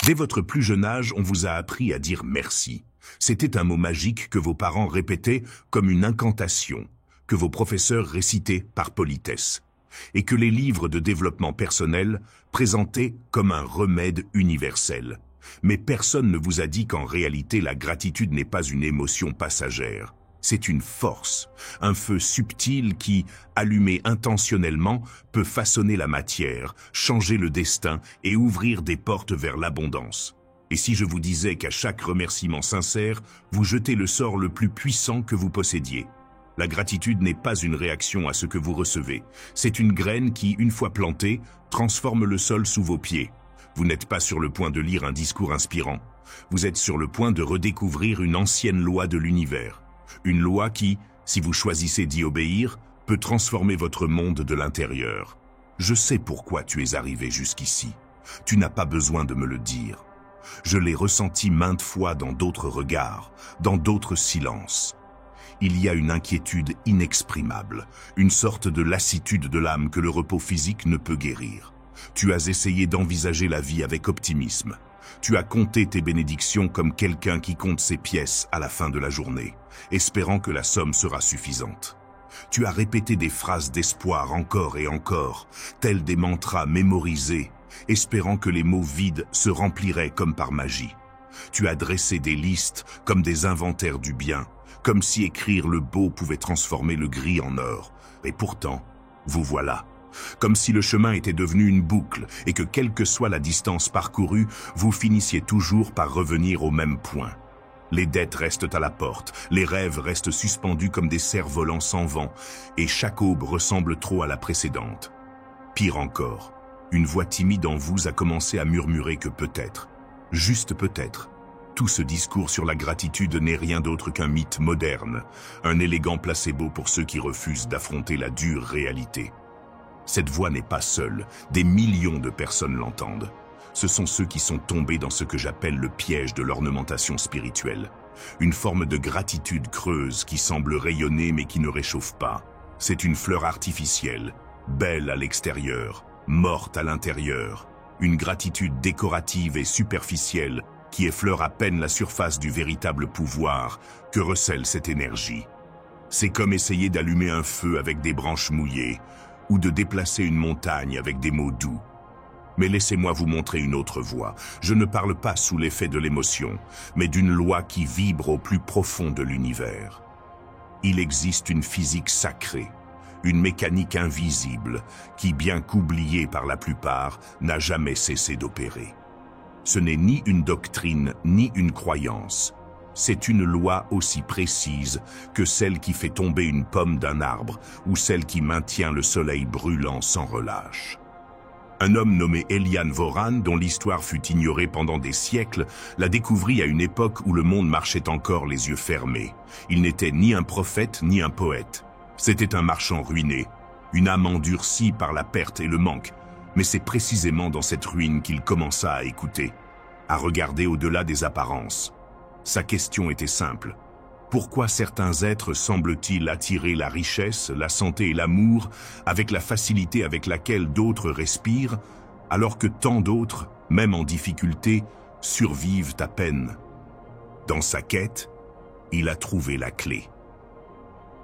Dès votre plus jeune âge, on vous a appris à dire merci. C'était un mot magique que vos parents répétaient comme une incantation, que vos professeurs récitaient par politesse, et que les livres de développement personnel présentaient comme un remède universel. Mais personne ne vous a dit qu'en réalité la gratitude n'est pas une émotion passagère. C'est une force, un feu subtil qui, allumé intentionnellement, peut façonner la matière, changer le destin et ouvrir des portes vers l'abondance. Et si je vous disais qu'à chaque remerciement sincère, vous jetez le sort le plus puissant que vous possédiez? La gratitude n'est pas une réaction à ce que vous recevez. C'est une graine qui, une fois plantée, transforme le sol sous vos pieds. Vous n'êtes pas sur le point de lire un discours inspirant. Vous êtes sur le point de redécouvrir une ancienne loi de l'univers. Une loi qui, si vous choisissez d'y obéir, peut transformer votre monde de l'intérieur. Je sais pourquoi tu es arrivé jusqu'ici. Tu n'as pas besoin de me le dire. Je l'ai ressenti maintes fois dans d'autres regards, dans d'autres silences. Il y a une inquiétude inexprimable, une sorte de lassitude de l'âme que le repos physique ne peut guérir. Tu as essayé d'envisager la vie avec optimisme. Tu as compté tes bénédictions comme quelqu'un qui compte ses pièces à la fin de la journée, espérant que la somme sera suffisante. Tu as répété des phrases d'espoir encore et encore, tels des mantras mémorisés, espérant que les mots vides se rempliraient comme par magie. Tu as dressé des listes comme des inventaires du bien, comme si écrire le beau pouvait transformer le gris en or. Et pourtant, vous voilà. Comme si le chemin était devenu une boucle et que quelle que soit la distance parcourue, vous finissiez toujours par revenir au même point. Les dettes restent à la porte, les rêves restent suspendus comme des cerfs-volants sans vent, et chaque aube ressemble trop à la précédente. Pire encore, une voix timide en vous a commencé à murmurer que peut-être, juste peut-être, tout ce discours sur la gratitude n'est rien d'autre qu'un mythe moderne, un élégant placebo pour ceux qui refusent d'affronter la dure réalité. Cette voix n'est pas seule, des millions de personnes l'entendent. Ce sont ceux qui sont tombés dans ce que j'appelle le piège de l'ornementation spirituelle. Une forme de gratitude creuse qui semble rayonner mais qui ne réchauffe pas. C'est une fleur artificielle, belle à l'extérieur, morte à l'intérieur. Une gratitude décorative et superficielle qui effleure à peine la surface du véritable pouvoir que recèle cette énergie. C'est comme essayer d'allumer un feu avec des branches mouillées, ou de déplacer une montagne avec des mots doux. Mais laissez-moi vous montrer une autre voie. Je ne parle pas sous l'effet de l'émotion, mais d'une loi qui vibre au plus profond de l'univers. Il existe une physique sacrée, une mécanique invisible, qui, bien qu'oubliée par la plupart, n'a jamais cessé d'opérer. Ce n'est ni une doctrine, ni une croyance. C'est une loi aussi précise que celle qui fait tomber une pomme d'un arbre ou celle qui maintient le soleil brûlant sans relâche. Un homme nommé Elian Voran, dont l'histoire fut ignorée pendant des siècles, la découvrit à une époque où le monde marchait encore les yeux fermés. Il n'était ni un prophète ni un poète. C'était un marchand ruiné, une âme endurcie par la perte et le manque. Mais c'est précisément dans cette ruine qu'il commença à écouter, à regarder au-delà des apparences. Sa question était simple. Pourquoi certains êtres semblent-ils attirer la richesse, la santé et l'amour avec la facilité avec laquelle d'autres respirent, alors que tant d'autres, même en difficulté, survivent à peine? Dans sa quête, il a trouvé la clé.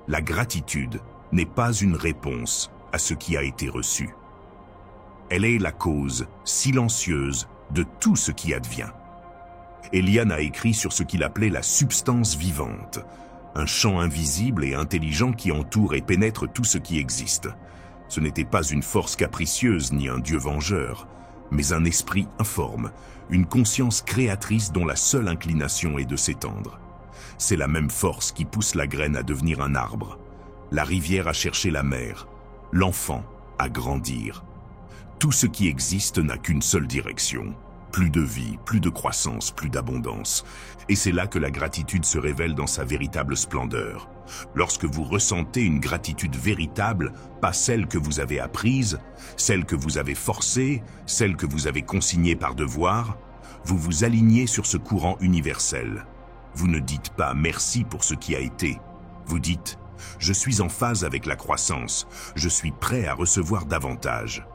La gratitude n'est pas une réponse à ce qui a été reçu. Elle est la cause silencieuse de tout ce qui advient. Elian a écrit sur ce qu'il appelait la substance vivante, un champ invisible et intelligent qui entoure et pénètre tout ce qui existe. Ce n'était pas une force capricieuse ni un dieu vengeur, mais un esprit informe, une conscience créatrice dont la seule inclination est de s'étendre. C'est la même force qui pousse la graine à devenir un arbre, la rivière à chercher la mer, l'enfant à grandir. Tout ce qui existe n'a qu'une seule direction. Plus de vie, plus de croissance, plus d'abondance. Et c'est là que la gratitude se révèle dans sa véritable splendeur. Lorsque vous ressentez une gratitude véritable, pas celle que vous avez apprise, celle que vous avez forcée, celle que vous avez consignée par devoir, vous vous alignez sur ce courant universel. Vous ne dites pas merci pour ce qui a été. Vous dites « Je suis en phase avec la croissance, je suis prêt à recevoir davantage ».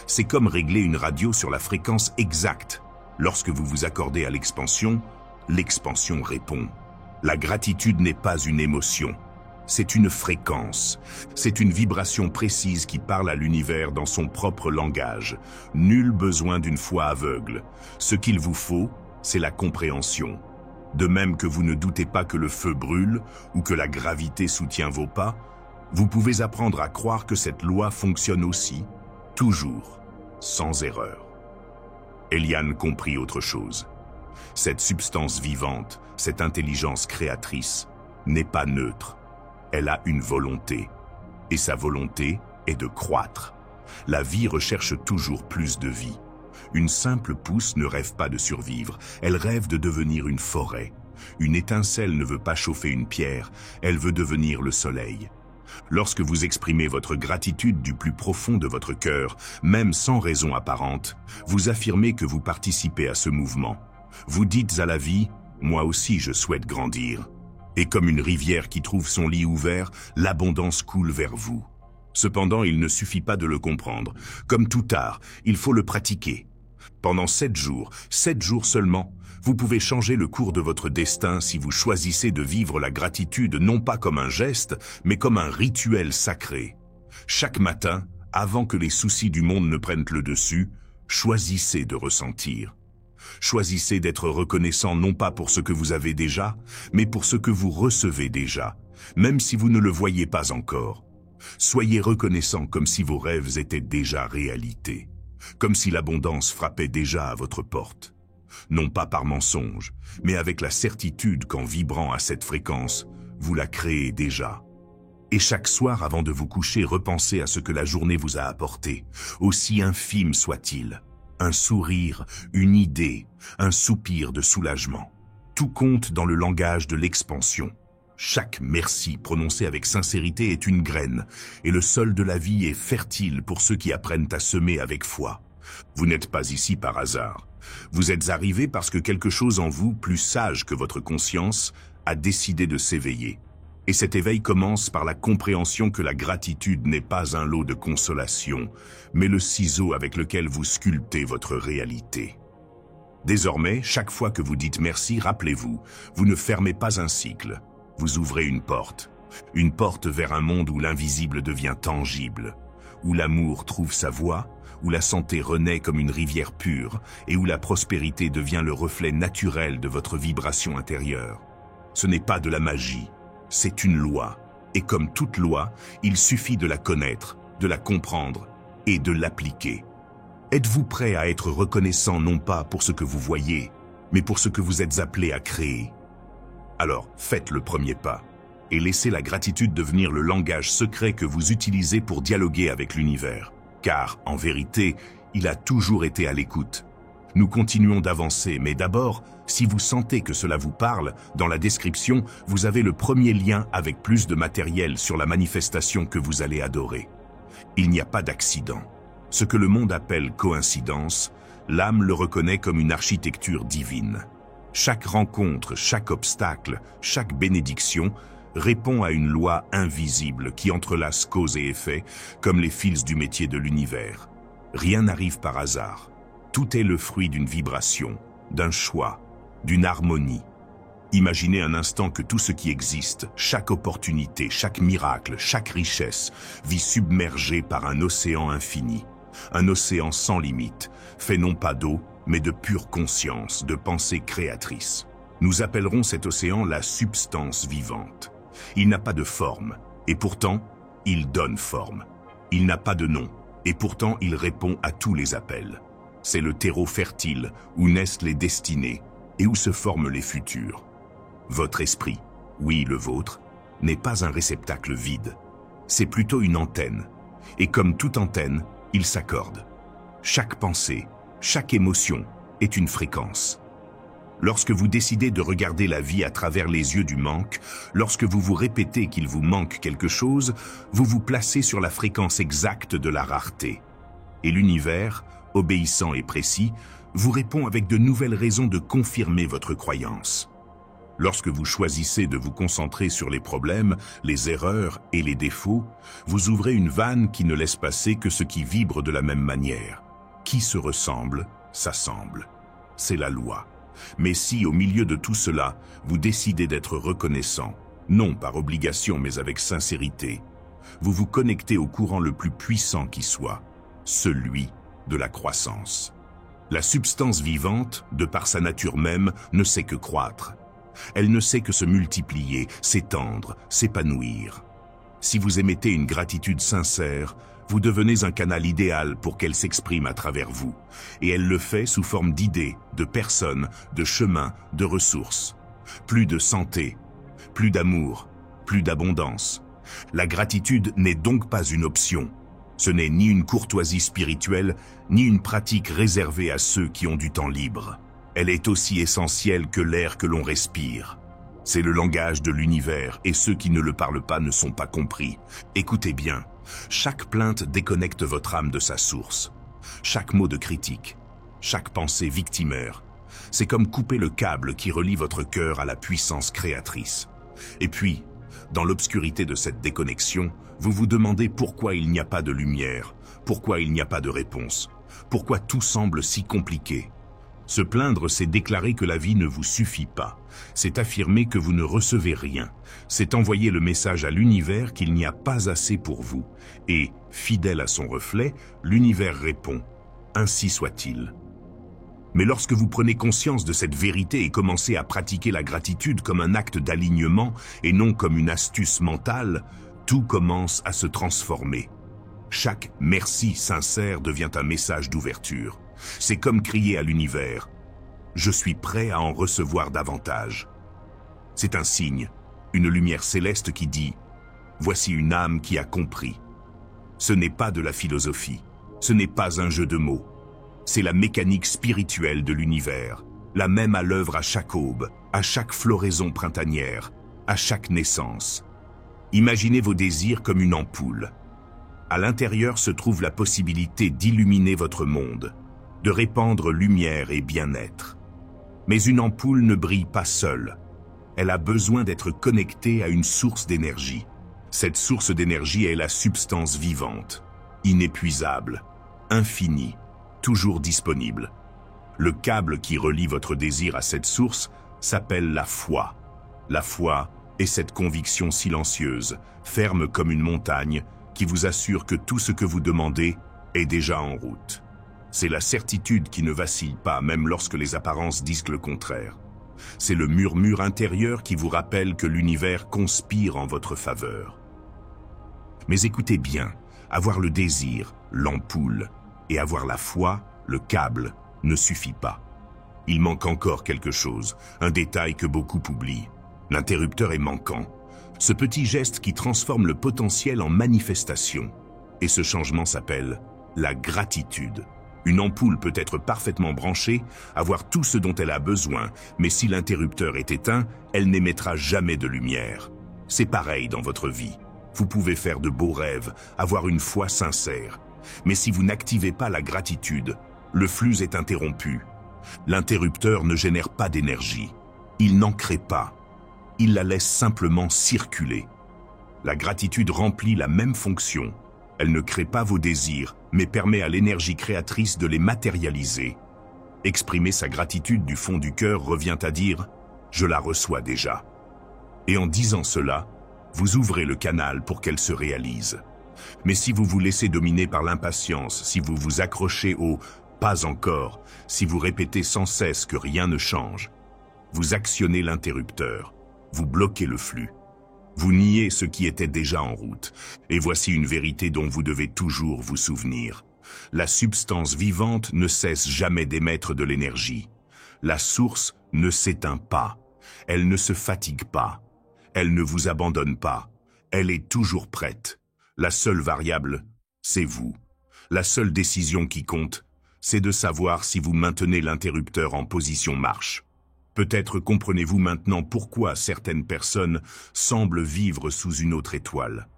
C'est comme régler une radio sur la fréquence exacte. Lorsque vous vous accordez à l'expansion répond. La gratitude n'est pas une émotion, c'est une fréquence. C'est une vibration précise qui parle à l'univers dans son propre langage. Nul besoin d'une foi aveugle. Ce qu'il vous faut, c'est la compréhension. De même que vous ne doutez pas que le feu brûle ou que la gravité soutient vos pas, vous pouvez apprendre à croire que cette loi fonctionne aussi, toujours, sans erreur. Eliane comprit autre chose. Cette substance vivante, cette intelligence créatrice, n'est pas neutre. Elle a une volonté, et sa volonté est de croître. La vie recherche toujours plus de vie. Une simple pousse ne rêve pas de survivre, elle rêve de devenir une forêt. Une étincelle ne veut pas chauffer une pierre, elle veut devenir le soleil. Lorsque vous exprimez votre gratitude du plus profond de votre cœur, même sans raison apparente, vous affirmez que vous participez à ce mouvement. Vous dites à la vie, « Moi aussi je souhaite grandir ». Et comme une rivière qui trouve son lit ouvert, l'abondance coule vers vous. Cependant, il ne suffit pas de le comprendre. Comme tout art, il faut le pratiquer. Pendant 7 jours seulement, vous pouvez changer le cours de votre destin si vous choisissez de vivre la gratitude non pas comme un geste, mais comme un rituel sacré. Chaque matin, avant que les soucis du monde ne prennent le dessus, choisissez de ressentir. Choisissez d'être reconnaissant non pas pour ce que vous avez déjà, mais pour ce que vous recevez déjà, même si vous ne le voyez pas encore. Soyez reconnaissant comme si vos rêves étaient déjà réalité, comme si l'abondance frappait déjà à votre porte. Non pas par mensonge, mais avec la certitude qu'en vibrant à cette fréquence, vous la créez déjà. Et chaque soir avant de vous coucher, repensez à ce que la journée vous a apporté, aussi infime soit-il. Un sourire, une idée, un soupir de soulagement. Tout compte dans le langage de l'expansion. Chaque merci prononcé avec sincérité est une graine, et le sol de la vie est fertile pour ceux qui apprennent à semer avec foi. Vous n'êtes pas ici par hasard. Vous êtes arrivé parce que quelque chose en vous, plus sage que votre conscience, a décidé de s'éveiller. Et cet éveil commence par la compréhension que la gratitude n'est pas un lot de consolation, mais le ciseau avec lequel vous sculptez votre réalité. Désormais, chaque fois que vous dites merci, rappelez-vous, vous ne fermez pas un cycle, vous ouvrez une porte vers un monde où l'invisible devient tangible, où l'amour trouve sa voie, où la santé renaît comme une rivière pure et où la prospérité devient le reflet naturel de votre vibration intérieure. Ce n'est pas de la magie. C'est une loi, et comme toute loi, il suffit de la connaître, de la comprendre et de l'appliquer. Êtes-vous prêt à être reconnaissant non pas pour ce que vous voyez, mais pour ce que vous êtes appelé à créer? Alors, faites le premier pas, et laissez la gratitude devenir le langage secret que vous utilisez pour dialoguer avec l'univers. Car, en vérité, il a toujours été à l'écoute. Nous continuons d'avancer, mais d'abord, si vous sentez que cela vous parle, dans la description, vous avez le premier lien avec plus de matériel sur la manifestation que vous allez adorer. Il n'y a pas d'accident. Ce que le monde appelle coïncidence, l'âme le reconnaît comme une architecture divine. Chaque rencontre, chaque obstacle, chaque bénédiction répond à une loi invisible qui entrelace cause et effet, comme les fils du métier de l'univers. Rien n'arrive par hasard. Tout est le fruit d'une vibration, d'un choix, d'une harmonie. Imaginez un instant que tout ce qui existe, chaque opportunité, chaque miracle, chaque richesse, vit submergé par un océan infini. Un océan sans limite, fait non pas d'eau, mais de pure conscience, de pensée créatrice. Nous appellerons cet océan la substance vivante. Il n'a pas de forme, et pourtant, il donne forme. Il n'a pas de nom, et pourtant il répond à tous les appels. C'est le terreau fertile où naissent les destinées et où se forment les futurs. Votre esprit, oui le vôtre, n'est pas un réceptacle vide. C'est plutôt une antenne. Et comme toute antenne, il s'accorde. Chaque pensée, chaque émotion est une fréquence. Lorsque vous décidez de regarder la vie à travers les yeux du manque, lorsque vous vous répétez qu'il vous manque quelque chose, vous vous placez sur la fréquence exacte de la rareté. Et l'univers, obéissant et précis, vous répond avec de nouvelles raisons de confirmer votre croyance. Lorsque vous choisissez de vous concentrer sur les problèmes, les erreurs et les défauts, vous ouvrez une vanne qui ne laisse passer que ce qui vibre de la même manière. Qui se ressemble, s'assemble. c'est la loi. Mais si, au milieu de tout cela, vous décidez d'être reconnaissant, non par obligation mais avec sincérité, vous vous connectez au courant le plus puissant qui soit, celui de la croissance. La substance vivante, de par sa nature même, ne sait que croître. Elle ne sait que se multiplier, s'étendre, s'épanouir. Si vous émettez une gratitude sincère, vous devenez un canal idéal pour qu'elle s'exprime à travers vous. Et elle le fait sous forme d'idées, de personnes, de chemins, de ressources. Plus de santé, plus d'amour, plus d'abondance. La gratitude n'est donc pas une option. Ce n'est ni une courtoisie spirituelle, ni une pratique réservée à ceux qui ont du temps libre. Elle est aussi essentielle que l'air que l'on respire. C'est le langage de l'univers et ceux qui ne le parlent pas ne sont pas compris. Écoutez bien, chaque plainte déconnecte votre âme de sa source. Chaque mot de critique, chaque pensée victimaire, c'est comme couper le câble qui relie votre cœur à la puissance créatrice. Et puis, dans l'obscurité de cette déconnexion, vous vous demandez pourquoi il n'y a pas de lumière, pourquoi il n'y a pas de réponse, pourquoi tout semble si compliqué. Se plaindre, c'est déclarer que la vie ne vous suffit pas. C'est affirmer que vous ne recevez rien. C'est envoyer le message à l'univers qu'il n'y a pas assez pour vous. Et, fidèle à son reflet, l'univers répond « Ainsi soit-il ». Mais lorsque vous prenez conscience de cette vérité et commencez à pratiquer la gratitude comme un acte d'alignement et non comme une astuce mentale, tout commence à se transformer. Chaque « merci » sincère devient un message d'ouverture. C'est comme crier à l'univers « Je suis prêt à en recevoir davantage ». C'est un signe, une lumière céleste qui dit « Voici une âme qui a compris ». Ce n'est pas de la philosophie, ce n'est pas un jeu de mots. C'est la mécanique spirituelle de l'univers, la même à l'œuvre à chaque aube, à chaque floraison printanière, à chaque naissance. Imaginez vos désirs comme une ampoule. À l'intérieur se trouve la possibilité d'illuminer votre monde, de répandre lumière et bien-être. Mais une ampoule ne brille pas seule. Elle a besoin d'être connectée à une source d'énergie. Cette source d'énergie est la substance vivante, inépuisable, infinie, toujours disponible. Le câble qui relie votre désir à cette source s'appelle la foi. La foi est cette conviction silencieuse, ferme comme une montagne, qui vous assure que tout ce que vous demandez est déjà en route. C'est la certitude qui ne vacille pas, même lorsque les apparences disent le contraire. C'est le murmure intérieur qui vous rappelle que l'univers conspire en votre faveur. Mais écoutez bien, avoir le désir, l'ampoule, et avoir la foi, le câble, ne suffit pas. Il manque encore quelque chose, un détail que beaucoup oublient. L'interrupteur est manquant. Ce petit geste qui transforme le potentiel en manifestation. Et ce changement s'appelle la gratitude. Une ampoule peut être parfaitement branchée, avoir tout ce dont elle a besoin, mais si l'interrupteur est éteint, elle n'émettra jamais de lumière. C'est pareil dans votre vie. Vous pouvez faire de beaux rêves, avoir une foi sincère. Mais si vous n'activez pas la gratitude, le flux est interrompu. L'interrupteur ne génère pas d'énergie. Il n'en crée pas. Il la laisse simplement circuler. La gratitude remplit la même fonction. Elle ne crée pas vos désirs, mais permet à l'énergie créatrice de les matérialiser. Exprimer sa gratitude du fond du cœur revient à dire « je la reçois déjà ». Et en disant cela, vous ouvrez le canal pour qu'elle se réalise. Mais si vous vous laissez dominer par l'impatience, si vous vous accrochez au « pas encore », si vous répétez sans cesse que rien ne change, vous actionnez l'interrupteur, vous bloquez le flux. Vous niez ce qui était déjà en route. Et voici une vérité dont vous devez toujours vous souvenir. La substance vivante ne cesse jamais d'émettre de l'énergie. La source ne s'éteint pas. Elle ne se fatigue pas. Elle ne vous abandonne pas. Elle est toujours prête. La seule variable, c'est vous. La seule décision qui compte, c'est de savoir si vous maintenez l'interrupteur en position marche. Peut-être comprenez-vous maintenant pourquoi certaines personnes semblent vivre sous une autre étoile.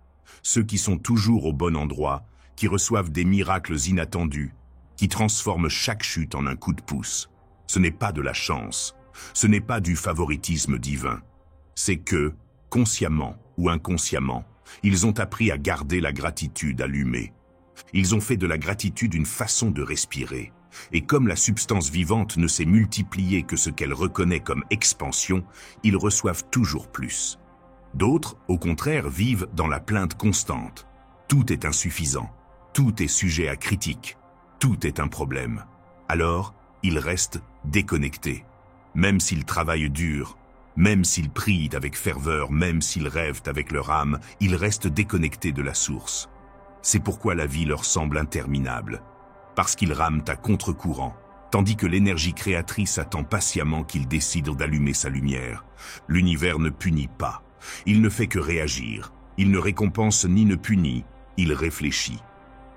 Ceux qui sont toujours au bon endroit, qui reçoivent des miracles inattendus, qui transforment chaque chute en un coup de pouce. Ce n'est pas de la chance, ce n'est pas du favoritisme divin. C'est que, consciemment ou inconsciemment, ils ont appris à garder la gratitude allumée. Ils ont fait de la gratitude une façon de respirer, Et comme la substance vivante ne sait multiplier que ce qu'elle reconnaît comme expansion, ils reçoivent toujours plus. D'autres, au contraire, vivent dans la plainte constante. Tout est insuffisant, tout est sujet à critique, tout est un problème. Alors, ils restent déconnectés. Même s'ils travaillent dur, même s'ils prient avec ferveur, même s'ils rêvent avec leur âme, ils restent déconnectés de la source. C'est pourquoi la vie leur semble interminable, parce qu'ils rament à contre-courant, tandis que l'énergie créatrice attend patiemment qu'ils décident d'allumer sa lumière. L'univers ne punit pas, il ne fait que réagir, il ne récompense ni ne punit, il réfléchit.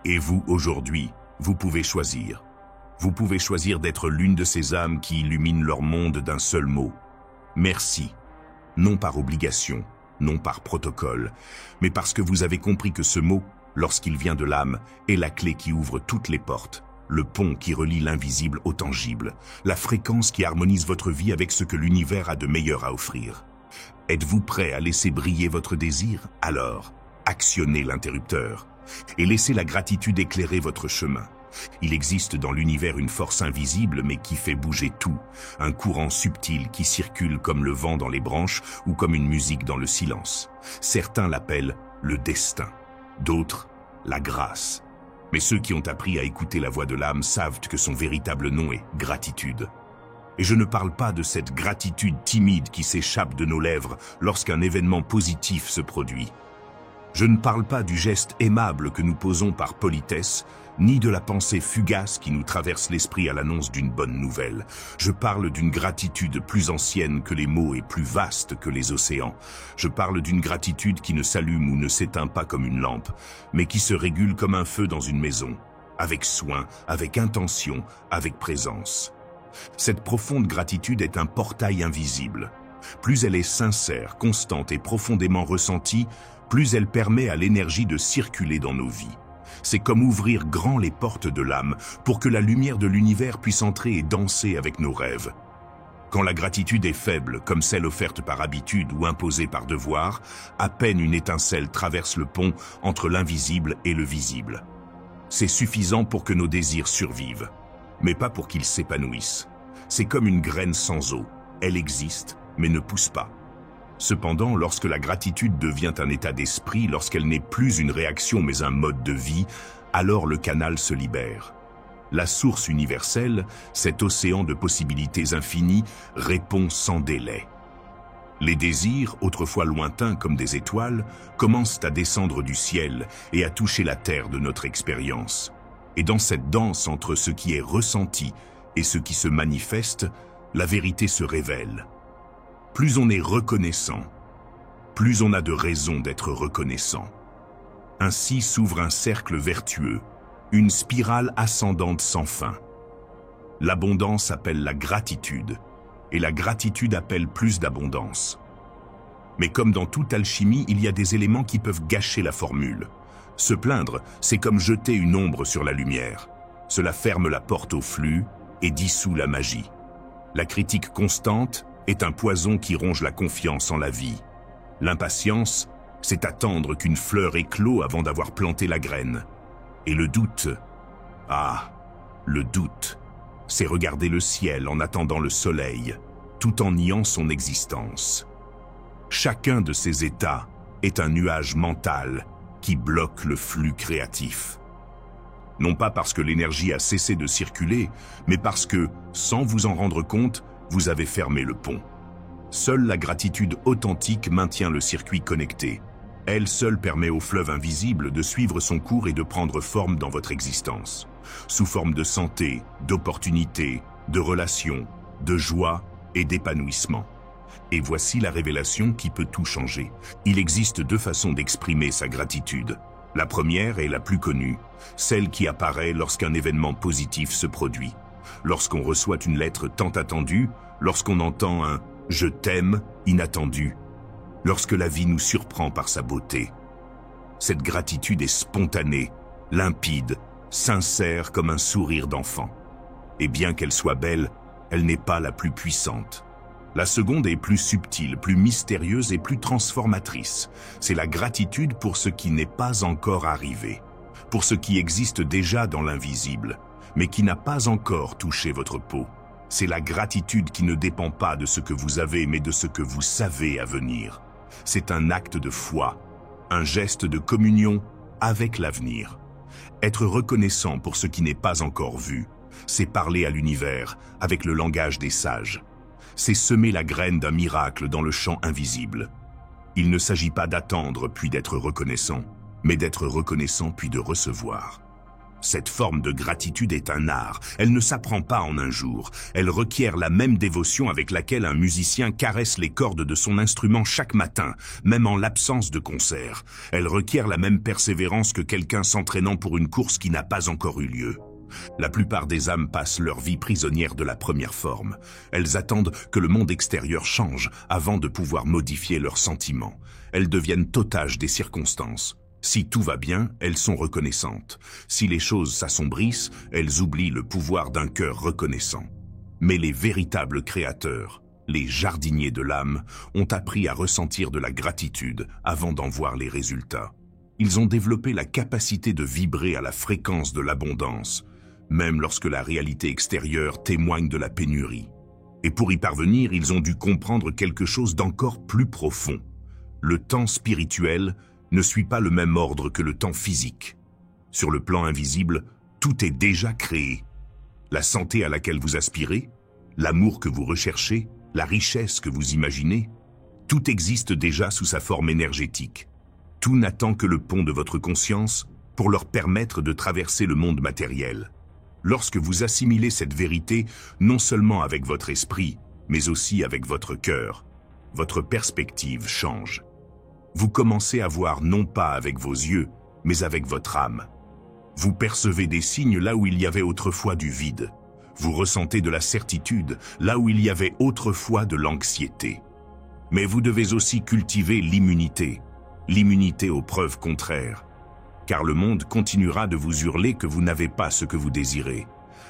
Et vous, aujourd'hui, vous pouvez choisir. Vous pouvez choisir d'être l'une de ces âmes qui illuminent leur monde d'un seul mot. Merci. Non par obligation, non par protocole, mais parce que vous avez compris que ce mot, lorsqu'il vient de l'âme, est la clé qui ouvre toutes les portes, le pont qui relie l'invisible au tangible, la fréquence qui harmonise votre vie avec ce que l'univers a de meilleur à offrir. Êtes-vous prêt à laisser briller votre désir? Alors, actionnez l'interrupteur et laissez la gratitude éclairer votre chemin. Il existe dans l'univers une force invisible mais qui fait bouger tout, un courant subtil qui circule comme le vent dans les branches ou comme une musique dans le silence. Certains l'appellent le destin, d'autres la grâce. Mais ceux qui ont appris à écouter la voix de l'âme savent que son véritable nom est gratitude. Et je ne parle pas de cette gratitude timide qui s'échappe de nos lèvres lorsqu'un événement positif se produit. Je ne parle pas du geste aimable que nous posons par politesse, ni de la pensée fugace qui nous traverse l'esprit à l'annonce d'une bonne nouvelle. Je parle d'une gratitude plus ancienne que les mots et plus vaste que les océans. Je parle d'une gratitude qui ne s'allume ou ne s'éteint pas comme une lampe, mais qui se régule comme un feu dans une maison, avec soin, avec intention, avec présence. Cette profonde gratitude est un portail invisible. Plus elle est sincère, constante et profondément ressentie, plus elle permet à l'énergie de circuler dans nos vies. C'est comme ouvrir grand les portes de l'âme pour que la lumière de l'univers puisse entrer et danser avec nos rêves. Quand la gratitude est faible, comme celle offerte par habitude ou imposée par devoir, à peine une étincelle traverse le pont entre l'invisible et le visible. C'est suffisant pour que nos désirs survivent, mais pas pour qu'ils s'épanouissent. C'est comme une graine sans eau, elle existe, mais ne pousse pas. Cependant, lorsque la gratitude devient un état d'esprit, lorsqu'elle n'est plus une réaction mais un mode de vie, alors le canal se libère. La source universelle, cet océan de possibilités infinies, répond sans délai. Les désirs, autrefois lointains comme des étoiles, commencent à descendre du ciel et à toucher la terre de notre expérience. Et dans cette danse entre ce qui est ressenti et ce qui se manifeste, la vérité se révèle. Plus on est reconnaissant, plus on a de raisons d'être reconnaissant. Ainsi s'ouvre un cercle vertueux, une spirale ascendante sans fin. L'abondance appelle la gratitude, et la gratitude appelle plus d'abondance. Mais comme dans toute alchimie, il y a des éléments qui peuvent gâcher la formule. Se plaindre, c'est comme jeter une ombre sur la lumière. Cela ferme la porte au flux et dissout la magie. La critique constante est un poison qui ronge la confiance en la vie. L'impatience, c'est attendre qu'une fleur éclot avant d'avoir planté la graine. Et le doute, le doute, c'est regarder le ciel en attendant le soleil, tout en niant son existence. Chacun de ces états est un nuage mental qui bloque le flux créatif. Non pas parce que l'énergie a cessé de circuler, mais parce que, sans vous en rendre compte, vous avez fermé le pont. Seule la gratitude authentique maintient le circuit connecté. Elle seule permet au fleuve invisible de suivre son cours et de prendre forme dans votre existence, sous forme de santé, d'opportunités, de relations, de joie et d'épanouissement. Et voici la révélation qui peut tout changer. Il existe deux façons d'exprimer sa gratitude. La première est la plus connue, celle qui apparaît lorsqu'un événement positif se produit. Lorsqu'on reçoit une lettre tant attendue, lorsqu'on entend un « je t'aime » inattendu, lorsque la vie nous surprend par sa beauté. Cette gratitude est spontanée, limpide, sincère comme un sourire d'enfant. Et bien qu'elle soit belle, elle n'est pas la plus puissante. La seconde est plus subtile, plus mystérieuse et plus transformatrice. C'est la gratitude pour ce qui n'est pas encore arrivé, pour ce qui existe déjà dans l'invisible. mais qui n'a pas encore touché votre peau. C'est la gratitude qui ne dépend pas de ce que vous avez, mais de ce que vous savez à venir. C'est un acte de foi, un geste de communion avec l'avenir. Être reconnaissant pour ce qui n'est pas encore vu, c'est parler à l'univers avec le langage des sages. C'est semer la graine d'un miracle dans le champ invisible. Il ne s'agit pas d'attendre puis d'être reconnaissant, mais d'être reconnaissant puis de recevoir. Cette forme de gratitude est un art, elle ne s'apprend pas en un jour. Elle requiert la même dévotion avec laquelle un musicien caresse les cordes de son instrument chaque matin, même en l'absence de concert. Elle requiert la même persévérance que quelqu'un s'entraînant pour une course qui n'a pas encore eu lieu. La plupart des âmes passent leur vie prisonnière de la première forme. Elles attendent que le monde extérieur change avant de pouvoir modifier leurs sentiments. Elles deviennent otages des circonstances. Si tout va bien, elles sont reconnaissantes. Si les choses s'assombrissent, elles oublient le pouvoir d'un cœur reconnaissant. Mais les véritables créateurs, les jardiniers de l'âme, ont appris à ressentir de la gratitude avant d'en voir les résultats. Ils ont développé la capacité de vibrer à la fréquence de l'abondance, même lorsque la réalité extérieure témoigne de la pénurie. Et pour y parvenir, ils ont dû comprendre quelque chose d'encore plus profond. Le temps spirituel ne suit pas le même ordre que le temps physique. Sur le plan invisible, tout est déjà créé. La santé à laquelle vous aspirez, l'amour que vous recherchez, la richesse que vous imaginez, tout existe déjà sous sa forme énergétique. Tout n'attend que le pont de votre conscience pour leur permettre de traverser le monde matériel. Lorsque vous assimilez cette vérité, non seulement avec votre esprit, mais aussi avec votre cœur, votre perspective change. Vous commencez à voir non pas avec vos yeux, mais avec votre âme. Vous percevez des signes là où il y avait autrefois du vide. Vous ressentez de la certitude là où il y avait autrefois de l'anxiété. Mais vous devez aussi cultiver l'immunité aux preuves contraires. Car le monde continuera de vous hurler que vous n'avez pas ce que vous désirez.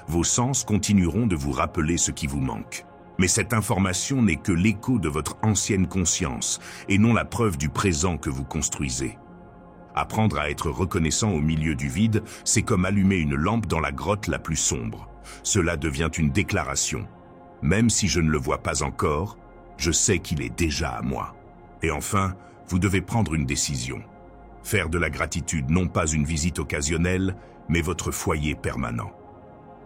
Vos sens continueront de vous rappeler ce qui vous manque. Mais cette information n'est que l'écho de votre ancienne conscience et non la preuve du présent que vous construisez. Apprendre à être reconnaissant au milieu du vide, c'est comme allumer une lampe dans la grotte la plus sombre. Cela devient une déclaration. Même si je ne le vois pas encore, je sais qu'il est déjà à moi. Et enfin, vous devez prendre une décision. Faire de la gratitude non pas une visite occasionnelle, mais votre foyer permanent.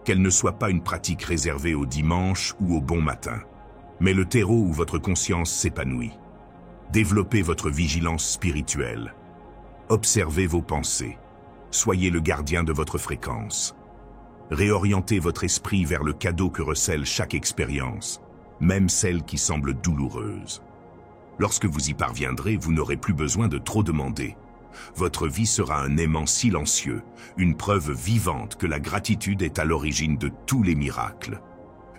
Qu'elle ne soit pas une pratique réservée au dimanche ou au bon matin, mais le terreau où votre conscience s'épanouit. Développez votre vigilance spirituelle. Observez vos pensées. Soyez le gardien de votre fréquence. Réorientez votre esprit vers le cadeau que recèle chaque expérience, même celle qui semble douloureuse. Lorsque vous y parviendrez, vous n'aurez plus besoin de trop demander. Votre vie sera un aimant silencieux, une preuve vivante que la gratitude est à l'origine de tous les miracles.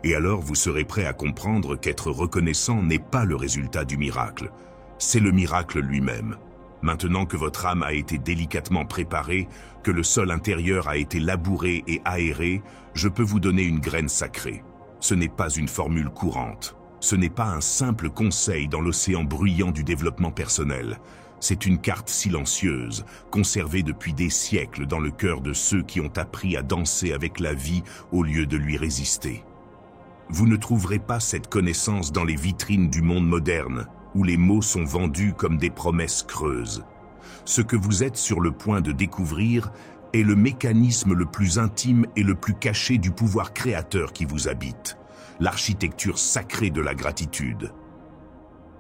Et alors vous serez prêt à comprendre qu'être reconnaissant n'est pas le résultat du miracle, c'est le miracle lui-même. Maintenant que votre âme a été délicatement préparée, que le sol intérieur a été labouré et aéré, je peux vous donner une graine sacrée. Ce n'est pas une formule courante, ce n'est pas un simple conseil dans l'océan bruyant du développement personnel. C'est une carte silencieuse, conservée depuis des siècles dans le cœur de ceux qui ont appris à danser avec la vie au lieu de lui résister. Vous ne trouverez pas cette connaissance dans les vitrines du monde moderne, où les mots sont vendus comme des promesses creuses. Ce que vous êtes sur le point de découvrir est le mécanisme le plus intime et le plus caché du pouvoir créateur qui vous habite, l'architecture sacrée de la gratitude.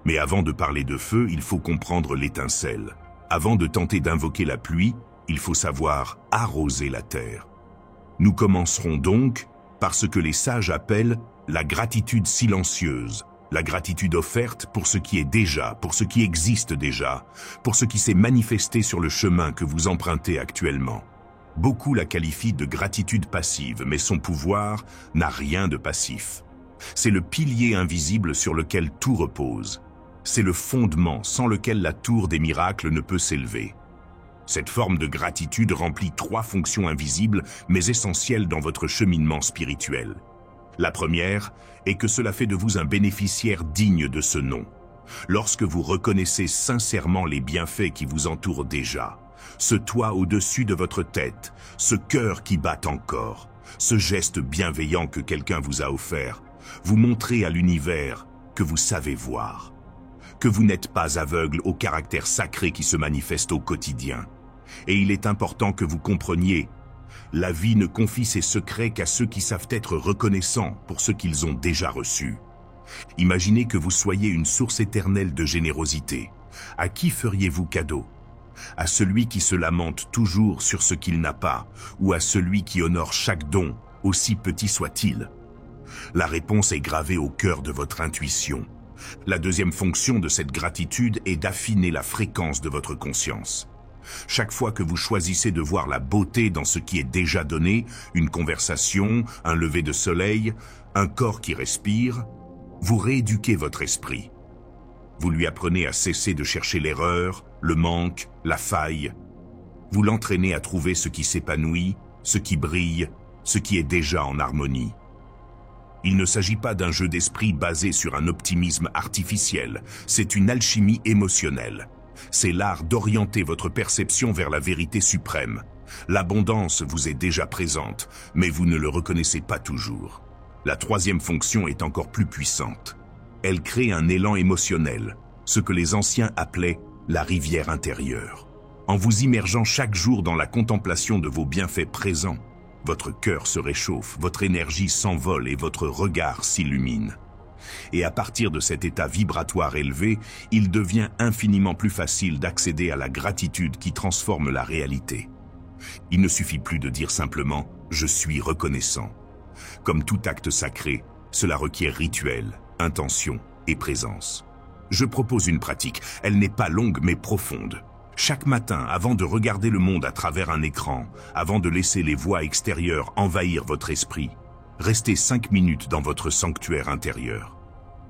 Mais avant de parler de feu, il faut comprendre l'étincelle. Avant de tenter d'invoquer la pluie, il faut savoir arroser la terre. Nous commencerons donc par ce que les sages appellent la gratitude silencieuse, la gratitude offerte pour ce qui est déjà, pour ce qui existe déjà, pour ce qui s'est manifesté sur le chemin que vous empruntez actuellement. Beaucoup la qualifient de gratitude passive, mais son pouvoir n'a rien de passif. C'est le pilier invisible sur lequel tout repose. C'est le fondement sans lequel la tour des miracles ne peut s'élever. Cette forme de gratitude remplit 3 fonctions invisibles mais essentielles dans votre cheminement spirituel. La première est que cela fait de vous un bénéficiaire digne de ce nom. Lorsque vous reconnaissez sincèrement les bienfaits qui vous entourent déjà, ce toit au-dessus de votre tête, ce cœur qui bat encore, ce geste bienveillant que quelqu'un vous a offert, vous montrez à l'univers que vous savez voir, que vous n'êtes pas aveugle au caractère sacré qui se manifeste au quotidien. Et il est important que vous compreniez, la vie ne confie ses secrets qu'à ceux qui savent être reconnaissants pour ce qu'ils ont déjà reçu. Imaginez que vous soyez une source éternelle de générosité. À qui feriez-vous cadeau? À celui qui se lamente toujours sur ce qu'il n'a pas, ou à celui qui honore chaque don, aussi petit soit-il? La réponse est gravée au cœur de votre intuition. La deuxième fonction de cette gratitude est d'affiner la fréquence de votre conscience. Chaque fois que vous choisissez de voir la beauté dans ce qui est déjà donné, une conversation, un lever de soleil, un corps qui respire, vous rééduquez votre esprit. Vous lui apprenez à cesser de chercher l'erreur, le manque, la faille. Vous l'entraînez à trouver ce qui s'épanouit, ce qui brille, ce qui est déjà en harmonie. Il ne s'agit pas d'un jeu d'esprit basé sur un optimisme artificiel, c'est une alchimie émotionnelle. C'est l'art d'orienter votre perception vers la vérité suprême. L'abondance vous est déjà présente, mais vous ne le reconnaissez pas toujours. La troisième fonction est encore plus puissante. Elle crée un élan émotionnel, ce que les anciens appelaient la rivière intérieure. En vous immergeant chaque jour dans la contemplation de vos bienfaits présents, votre cœur se réchauffe, votre énergie s'envole et votre regard s'illumine. Et à partir de cet état vibratoire élevé, il devient infiniment plus facile d'accéder à la gratitude qui transforme la réalité. Il ne suffit plus de dire simplement « je suis reconnaissant ». Comme tout acte sacré, cela requiert rituel, intention et présence. Je propose une pratique, elle n'est pas longue mais profonde. Chaque matin, avant de regarder le monde à travers un écran, avant de laisser les voix extérieures envahir votre esprit, restez 5 minutes dans votre sanctuaire intérieur.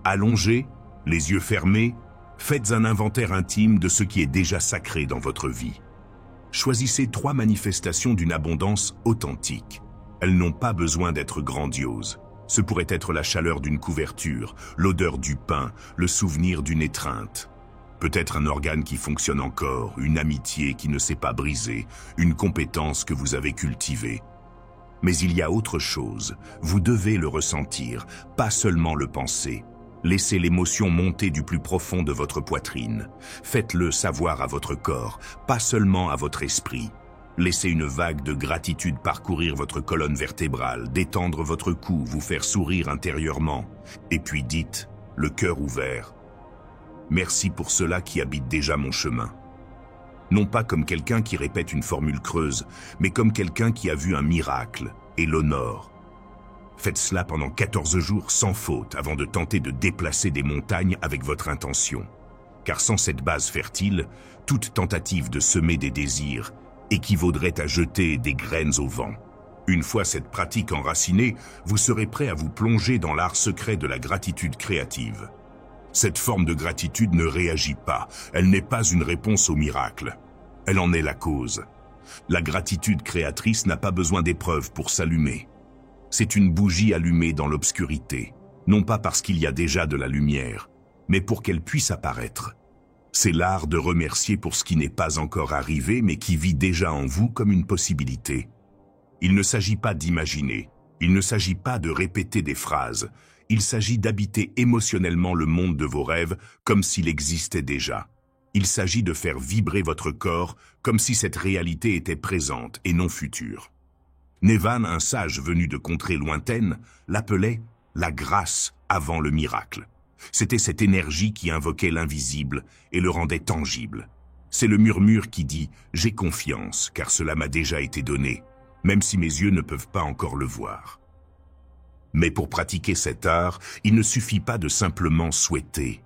Allongés, les yeux fermés, faites un inventaire intime de ce qui est déjà sacré dans votre vie. Choisissez 3 manifestations d'une abondance authentique. Elles n'ont pas besoin d'être grandioses. Ce pourrait être la chaleur d'une couverture, l'odeur du pain, le souvenir d'une étreinte. Peut-être un organe qui fonctionne encore, une amitié qui ne s'est pas brisée, une compétence que vous avez cultivée. Mais il y a autre chose, vous devez le ressentir, pas seulement le penser. Laissez l'émotion monter du plus profond de votre poitrine. Faites-le savoir à votre corps, pas seulement à votre esprit. Laissez une vague de gratitude parcourir votre colonne vertébrale, détendre votre cou, vous faire sourire intérieurement. Et puis dites, le cœur ouvert, « Merci pour cela qui habite déjà mon chemin ». Non pas comme quelqu'un qui répète une formule creuse, mais comme quelqu'un qui a vu un miracle et l'honore. Faites cela pendant 14 jours sans faute avant de tenter de déplacer des montagnes avec votre intention. Car sans cette base fertile, toute tentative de semer des désirs équivaudrait à jeter des graines au vent. Une fois cette pratique enracinée, vous serez prêt à vous plonger dans l'art secret de la gratitude créative. Cette forme de gratitude ne réagit pas, elle n'est pas une réponse au miracle. Elle en est la cause. La gratitude créatrice n'a pas besoin d'épreuves pour s'allumer. C'est une bougie allumée dans l'obscurité, non pas parce qu'il y a déjà de la lumière, mais pour qu'elle puisse apparaître. C'est l'art de remercier pour ce qui n'est pas encore arrivé, mais qui vit déjà en vous comme une possibilité. Il ne s'agit pas d'imaginer, il ne s'agit pas de répéter des phrases, il s'agit d'habiter émotionnellement le monde de vos rêves comme s'il existait déjà. Il s'agit de faire vibrer votre corps comme si cette réalité était présente et non future. Nevan, un sage venu de contrées lointaines, l'appelait la grâce avant le miracle. C'était cette énergie qui invoquait l'invisible et le rendait tangible. C'est le murmure qui dit « J'ai confiance, car cela m'a déjà été donné, même si mes yeux ne peuvent pas encore le voir ». Mais pour pratiquer cet art, il ne suffit pas de simplement souhaiter.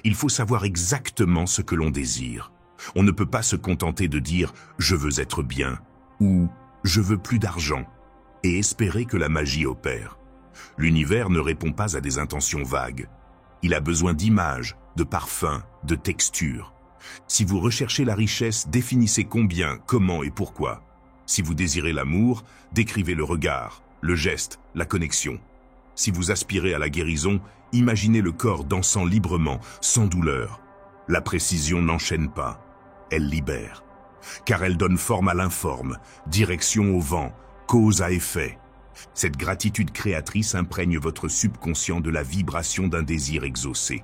Il faut savoir exactement ce que l'on désire. On ne peut pas se contenter de dire « je veux être bien » ou « je veux plus d'argent » et espérer que la magie opère. L'univers ne répond pas à des intentions vagues. Il a besoin d'images, de parfums, de textures. Si vous recherchez la richesse, définissez combien, comment et pourquoi. Si vous désirez l'amour, décrivez le regard, le geste, la connexion. Si vous aspirez à la guérison, imaginez le corps dansant librement, sans douleur. La précision n'enchaîne pas, elle libère. Car elle donne forme à l'informe, direction au vent, cause à effet. Cette gratitude créatrice imprègne votre subconscient de la vibration d'un désir exaucé.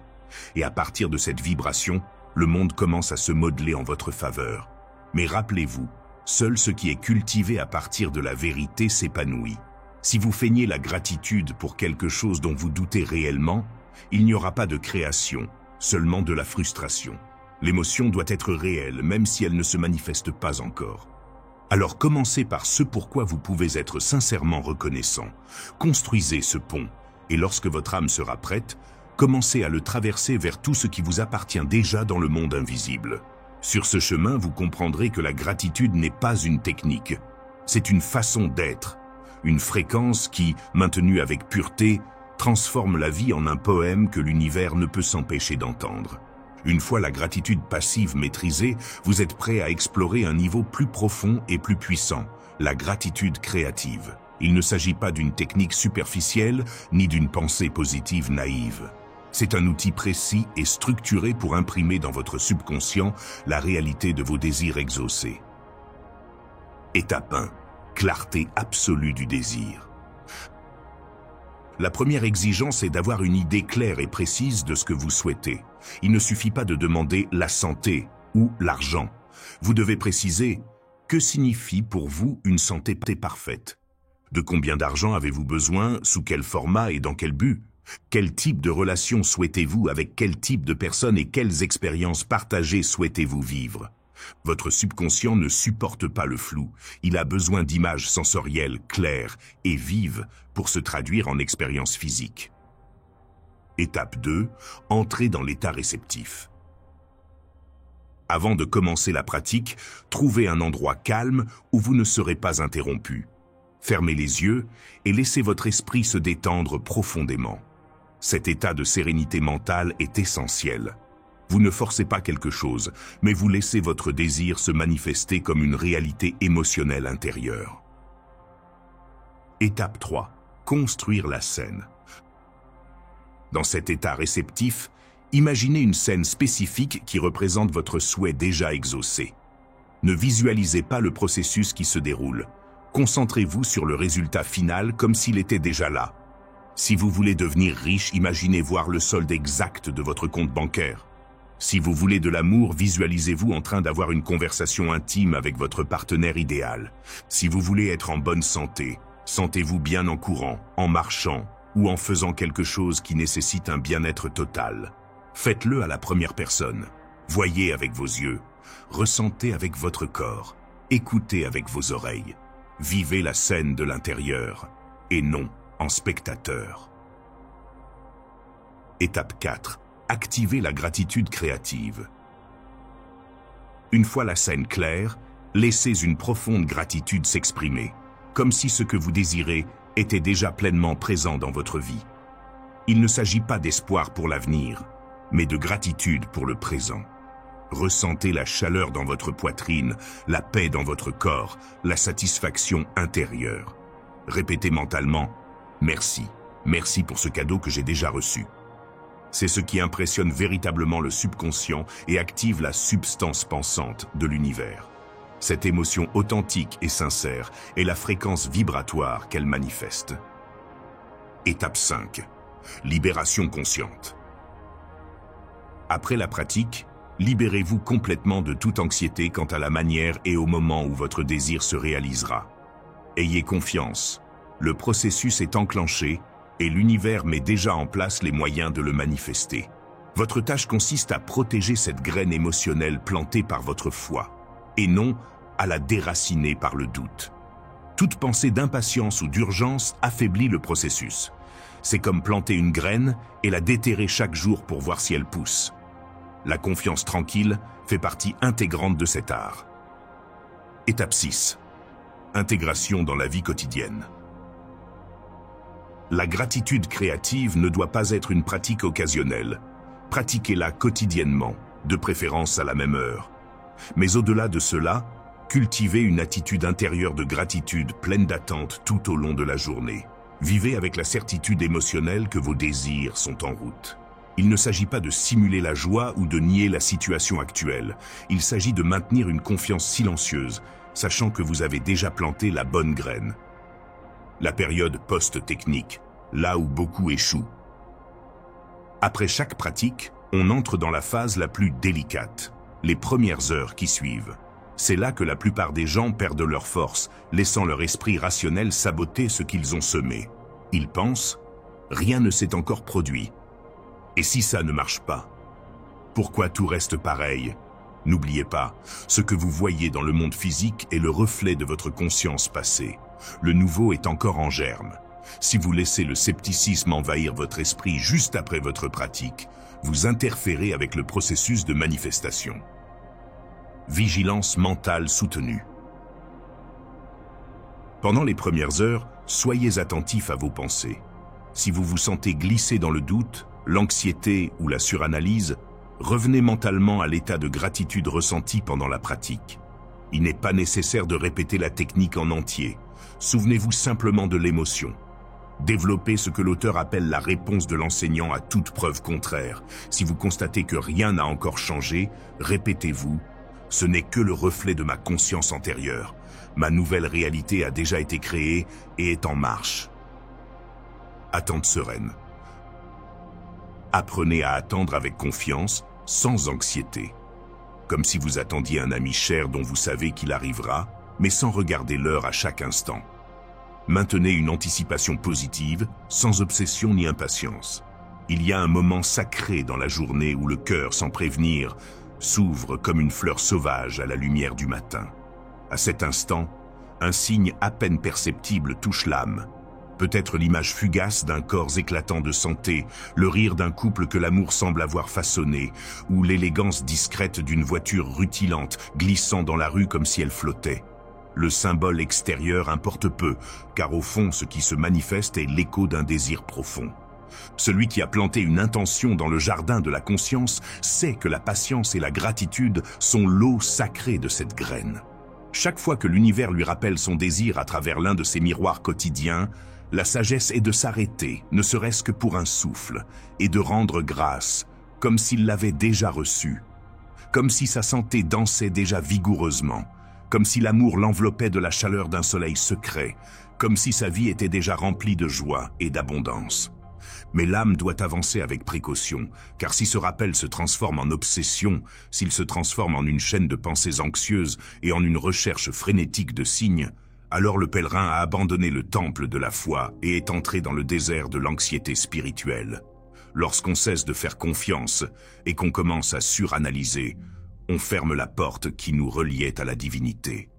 Et à partir de cette vibration, le monde commence à se modeler en votre faveur. Mais rappelez-vous, seul ce qui est cultivé à partir de la vérité s'épanouit. Si vous feignez la gratitude pour quelque chose dont vous doutez réellement, il n'y aura pas de création, seulement de la frustration. L'émotion doit être réelle, même si elle ne se manifeste pas encore. Alors commencez par ce pourquoi vous pouvez être sincèrement reconnaissant. Construisez ce pont, et lorsque votre âme sera prête, commencez à le traverser vers tout ce qui vous appartient déjà dans le monde invisible. Sur ce chemin, vous comprendrez que la gratitude n'est pas une technique, c'est une façon d'être, une fréquence qui, maintenue avec pureté, transforme la vie en un poème que l'univers ne peut s'empêcher d'entendre. Une fois la gratitude passive maîtrisée, vous êtes prêt à explorer un niveau plus profond et plus puissant, la gratitude créative. Il ne s'agit pas d'une technique superficielle ni d'une pensée positive naïve. C'est un outil précis et structuré pour imprimer dans votre subconscient la réalité de vos désirs exaucés. Étape 1. Clarté absolue du désir. La première exigence est d'avoir une idée claire et précise de ce que vous souhaitez. Il ne suffit pas de demander la santé ou l'argent. Vous devez préciser que signifie pour vous une santé parfaite. De combien d'argent avez-vous besoin, sous quel format et dans quel but? Quel type de relation souhaitez-vous avec quel type de personne et quelles expériences partagées souhaitez-vous vivre? Votre subconscient ne supporte pas le flou. Il a besoin d'images sensorielles claires et vives pour se traduire en expériences physiques. Étape 2. Entrez dans l'état réceptif. Avant de commencer la pratique, trouvez un endroit calme où vous ne serez pas interrompu. Fermez les yeux et laissez votre esprit se détendre profondément. Cet état de sérénité mentale est essentiel. Vous ne forcez pas quelque chose, mais vous laissez votre désir se manifester comme une réalité émotionnelle intérieure. Étape 3. Construire la scène. Dans cet état réceptif, imaginez une scène spécifique qui représente votre souhait déjà exaucé. Ne visualisez pas le processus qui se déroule. Concentrez-vous sur le résultat final comme s'il était déjà là. Si vous voulez devenir riche, imaginez voir le solde exact de votre compte bancaire. Si vous voulez de l'amour, visualisez-vous en train d'avoir une conversation intime avec votre partenaire idéal. Si vous voulez être en bonne santé, sentez-vous bien en courant, en marchant ou en faisant quelque chose qui nécessite un bien-être total. Faites-le à la première personne. Voyez avec vos yeux, ressentez avec votre corps, écoutez avec vos oreilles. Vivez la scène de l'intérieur et non en spectateur. Étape 4. Activez la gratitude créative. Une fois la scène claire, laissez une profonde gratitude s'exprimer, comme si ce que vous désirez était déjà pleinement présent dans votre vie. Il ne s'agit pas d'espoir pour l'avenir, mais de gratitude pour le présent. Ressentez la chaleur dans votre poitrine, la paix dans votre corps, la satisfaction intérieure. Répétez mentalement « Merci, merci pour ce cadeau que j'ai déjà reçu ». C'est ce qui impressionne véritablement le subconscient et active la substance pensante de l'univers. Cette émotion authentique et sincère est la fréquence vibratoire qu'elle manifeste. Étape 5. Libération consciente. Après la pratique, libérez-vous complètement de toute anxiété quant à la manière et au moment où votre désir se réalisera. Ayez confiance, le processus est enclenché et l'univers met déjà en place les moyens de le manifester. Votre tâche consiste à protéger cette graine émotionnelle plantée par votre foi, et non à la déraciner par le doute. Toute pensée d'impatience ou d'urgence affaiblit le processus. C'est comme planter une graine et la déterrer chaque jour pour voir si elle pousse. La confiance tranquille fait partie intégrante de cet art. Étape 6. Intégration dans la vie quotidienne. La gratitude créative ne doit pas être une pratique occasionnelle. Pratiquez-la quotidiennement, de préférence à la même heure. Mais au-delà de cela, cultivez une attitude intérieure de gratitude pleine d'attente tout au long de la journée. Vivez avec la certitude émotionnelle que vos désirs sont en route. Il ne s'agit pas de simuler la joie ou de nier la situation actuelle. Il s'agit de maintenir une confiance silencieuse, sachant que vous avez déjà planté la bonne graine. la période post-technique, là où beaucoup échouent. Après chaque pratique, on entre dans la phase la plus délicate, les premières heures qui suivent. C'est là que la plupart des gens perdent leur force, laissant leur esprit rationnel saboter ce qu'ils ont semé. Ils pensent, rien ne s'est encore produit. Et si ça ne marche pas? Pourquoi tout reste pareil? N'oubliez pas, ce que vous voyez dans le monde physique est le reflet de votre conscience passée. Le nouveau est encore en germe. Si vous laissez le scepticisme envahir votre esprit juste après votre pratique, vous interférez avec le processus de manifestation. Vigilance mentale soutenue. Pendant les premières heures, soyez attentif à vos pensées. Si vous vous sentez glisser dans le doute, l'anxiété ou la suranalyse, revenez mentalement à l'état de gratitude ressenti pendant la pratique. Il n'est pas nécessaire de répéter la technique en entier. Souvenez-vous simplement de l'émotion. Développez ce que l'auteur appelle la réponse de l'enseignant à toute preuve contraire. Si vous constatez que rien n'a encore changé, répétez-vous « Ce n'est que le reflet de ma conscience antérieure. Ma nouvelle réalité a déjà été créée et est en marche. » Attente sereine. Apprenez à attendre avec confiance, sans anxiété. Comme si vous attendiez un ami cher dont vous savez qu'il arrivera, mais sans regarder l'heure à chaque instant. Maintenez une anticipation positive, sans obsession ni impatience. Il y a un moment sacré dans la journée où le cœur, sans prévenir, s'ouvre comme une fleur sauvage à la lumière du matin. À cet instant, un signe à peine perceptible touche l'âme. Peut-être l'image fugace d'un corps éclatant de santé, le rire d'un couple que l'amour semble avoir façonné, ou l'élégance discrète d'une voiture rutilante, glissant dans la rue comme si elle flottait. Le symbole extérieur importe peu, car au fond, ce qui se manifeste est l'écho d'un désir profond. Celui qui a planté une intention dans le jardin de la conscience sait que la patience et la gratitude sont l'eau sacrée de cette graine. Chaque fois que l'univers lui rappelle son désir à travers l'un de ses miroirs quotidiens, la sagesse est de s'arrêter, ne serait-ce que pour un souffle, et de rendre grâce, comme s'il l'avait déjà reçu, comme si sa santé dansait déjà vigoureusement, comme si l'amour l'enveloppait de la chaleur d'un soleil secret, comme si sa vie était déjà remplie de joie et d'abondance. Mais l'âme doit avancer avec précaution, car si ce rappel se transforme en obsession, s'il se transforme en une chaîne de pensées anxieuses et en une recherche frénétique de signes, alors le pèlerin a abandonné le temple de la foi et est entré dans le désert de l'anxiété spirituelle. Lorsqu'on cesse de faire confiance et qu'on commence à suranalyser, on ferme la porte qui nous reliait à la divinité.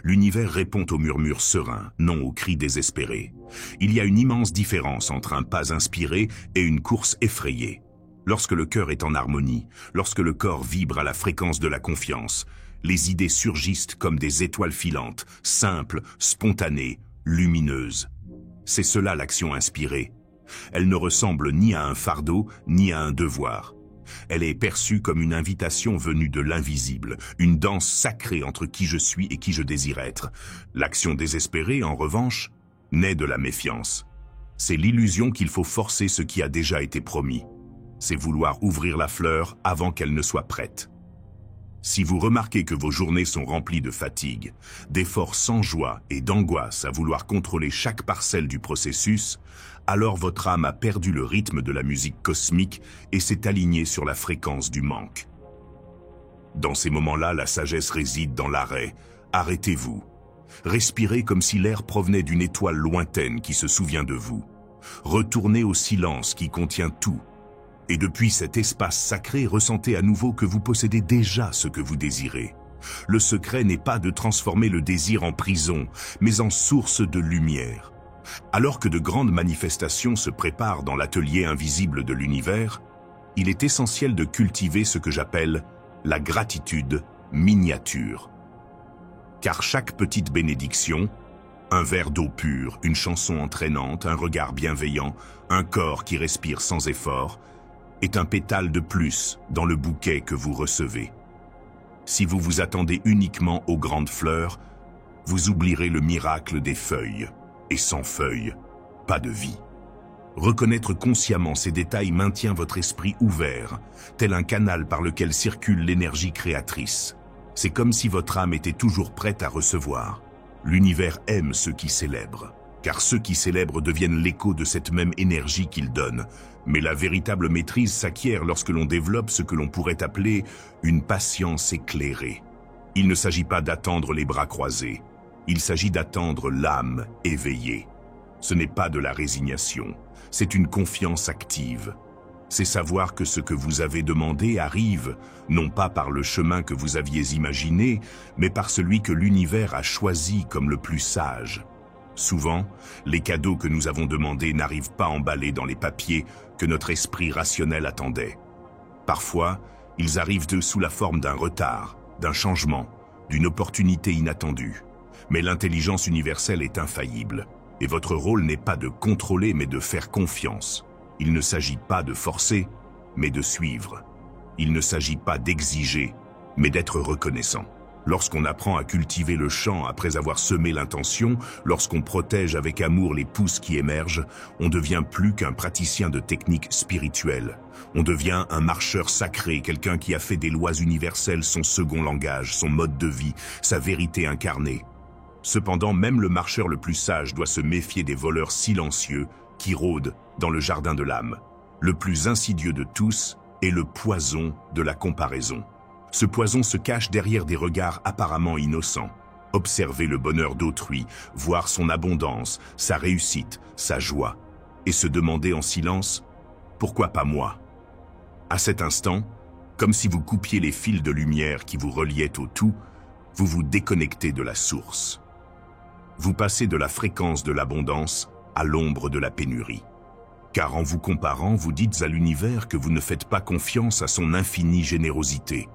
L'univers répond aux murmures sereins, non aux cris désespérés. Il y a une immense différence entre un pas inspiré et une course effrayée. Lorsque le cœur est en harmonie, lorsque le corps vibre à la fréquence de la confiance, les idées surgissent comme des étoiles filantes, simples, spontanées, lumineuses. C'est cela l'action inspirée. Elle ne ressemble ni à un fardeau, ni à un devoir. Elle est perçue comme une invitation venue de l'invisible, une danse sacrée entre qui je suis et qui je désire être. L'action désespérée, en revanche, naît de la méfiance. C'est l'illusion qu'il faut forcer ce qui a déjà été promis. C'est vouloir ouvrir la fleur avant qu'elle ne soit prête. Si vous remarquez que vos journées sont remplies de fatigue, d'efforts sans joie et d'angoisse à vouloir contrôler chaque parcelle du processus, alors votre âme a perdu le rythme de la musique cosmique et s'est alignée sur la fréquence du manque. Dans ces moments-là, la sagesse réside dans l'arrêt. Arrêtez-vous. Respirez comme si l'air provenait d'une étoile lointaine qui se souvient de vous. Retournez au silence qui contient tout. Et depuis cet espace sacré, ressentez à nouveau que vous possédez déjà ce que vous désirez. Le secret n'est pas de transformer le désir en prison, mais en source de lumière. Alors que de grandes manifestations se préparent dans l'atelier invisible de l'univers, il est essentiel de cultiver ce que j'appelle la gratitude miniature. Car chaque petite bénédiction, un verre d'eau pure, une chanson entraînante, un regard bienveillant, un corps qui respire sans effort, est un pétale de plus dans le bouquet que vous recevez. Si vous vous attendez uniquement aux grandes fleurs, vous oublierez le miracle des feuilles. Et sans feuilles, pas de vie. Reconnaître consciemment ces détails maintient votre esprit ouvert, tel un canal par lequel circule l'énergie créatrice. C'est comme si votre âme était toujours prête à recevoir. L'univers aime ceux qui célèbrent. car ceux qui célèbrent deviennent l'écho de cette même énergie qu'ils donnent. Mais la véritable maîtrise s'acquiert lorsque l'on développe ce que l'on pourrait appeler une patience éclairée. Il ne s'agit pas d'attendre les bras croisés, il s'agit d'attendre l'âme éveillée. Ce n'est pas de la résignation, c'est une confiance active. C'est savoir que ce que vous avez demandé arrive, non pas par le chemin que vous aviez imaginé, mais par celui que l'univers a choisi comme le plus sage. Souvent, les cadeaux que nous avons demandés n'arrivent pas emballés dans les papiers que notre esprit rationnel attendait. Parfois, ils arrivent sous la forme d'un retard, d'un changement, d'une opportunité inattendue. Mais l'intelligence universelle est infaillible, et votre rôle n'est pas de contrôler mais de faire confiance. Il ne s'agit pas de forcer, mais de suivre. Il ne s'agit pas d'exiger, mais d'être reconnaissant. Lorsqu'on apprend à cultiver le champ après avoir semé l'intention, lorsqu'on protège avec amour les pousses qui émergent, on devient plus qu'un praticien de techniques spirituelles. On devient un marcheur sacré, quelqu'un qui a fait des lois universelles son second langage, son mode de vie, sa vérité incarnée. Cependant, même le marcheur le plus sage doit se méfier des voleurs silencieux qui rôdent dans le jardin de l'âme. Le plus insidieux de tous est le poison de la comparaison. Ce poison se cache derrière des regards apparemment innocents. Observer le bonheur d'autrui, voir son abondance, sa réussite, sa joie, et se demander en silence « Pourquoi pas moi ?» À cet instant, comme si vous coupiez les fils de lumière qui vous reliaient au tout, vous vous déconnectez de la source. Vous passez de la fréquence de l'abondance à l'ombre de la pénurie. Car en vous comparant, vous dites à l'univers que vous ne faites pas confiance à son infinie générosité.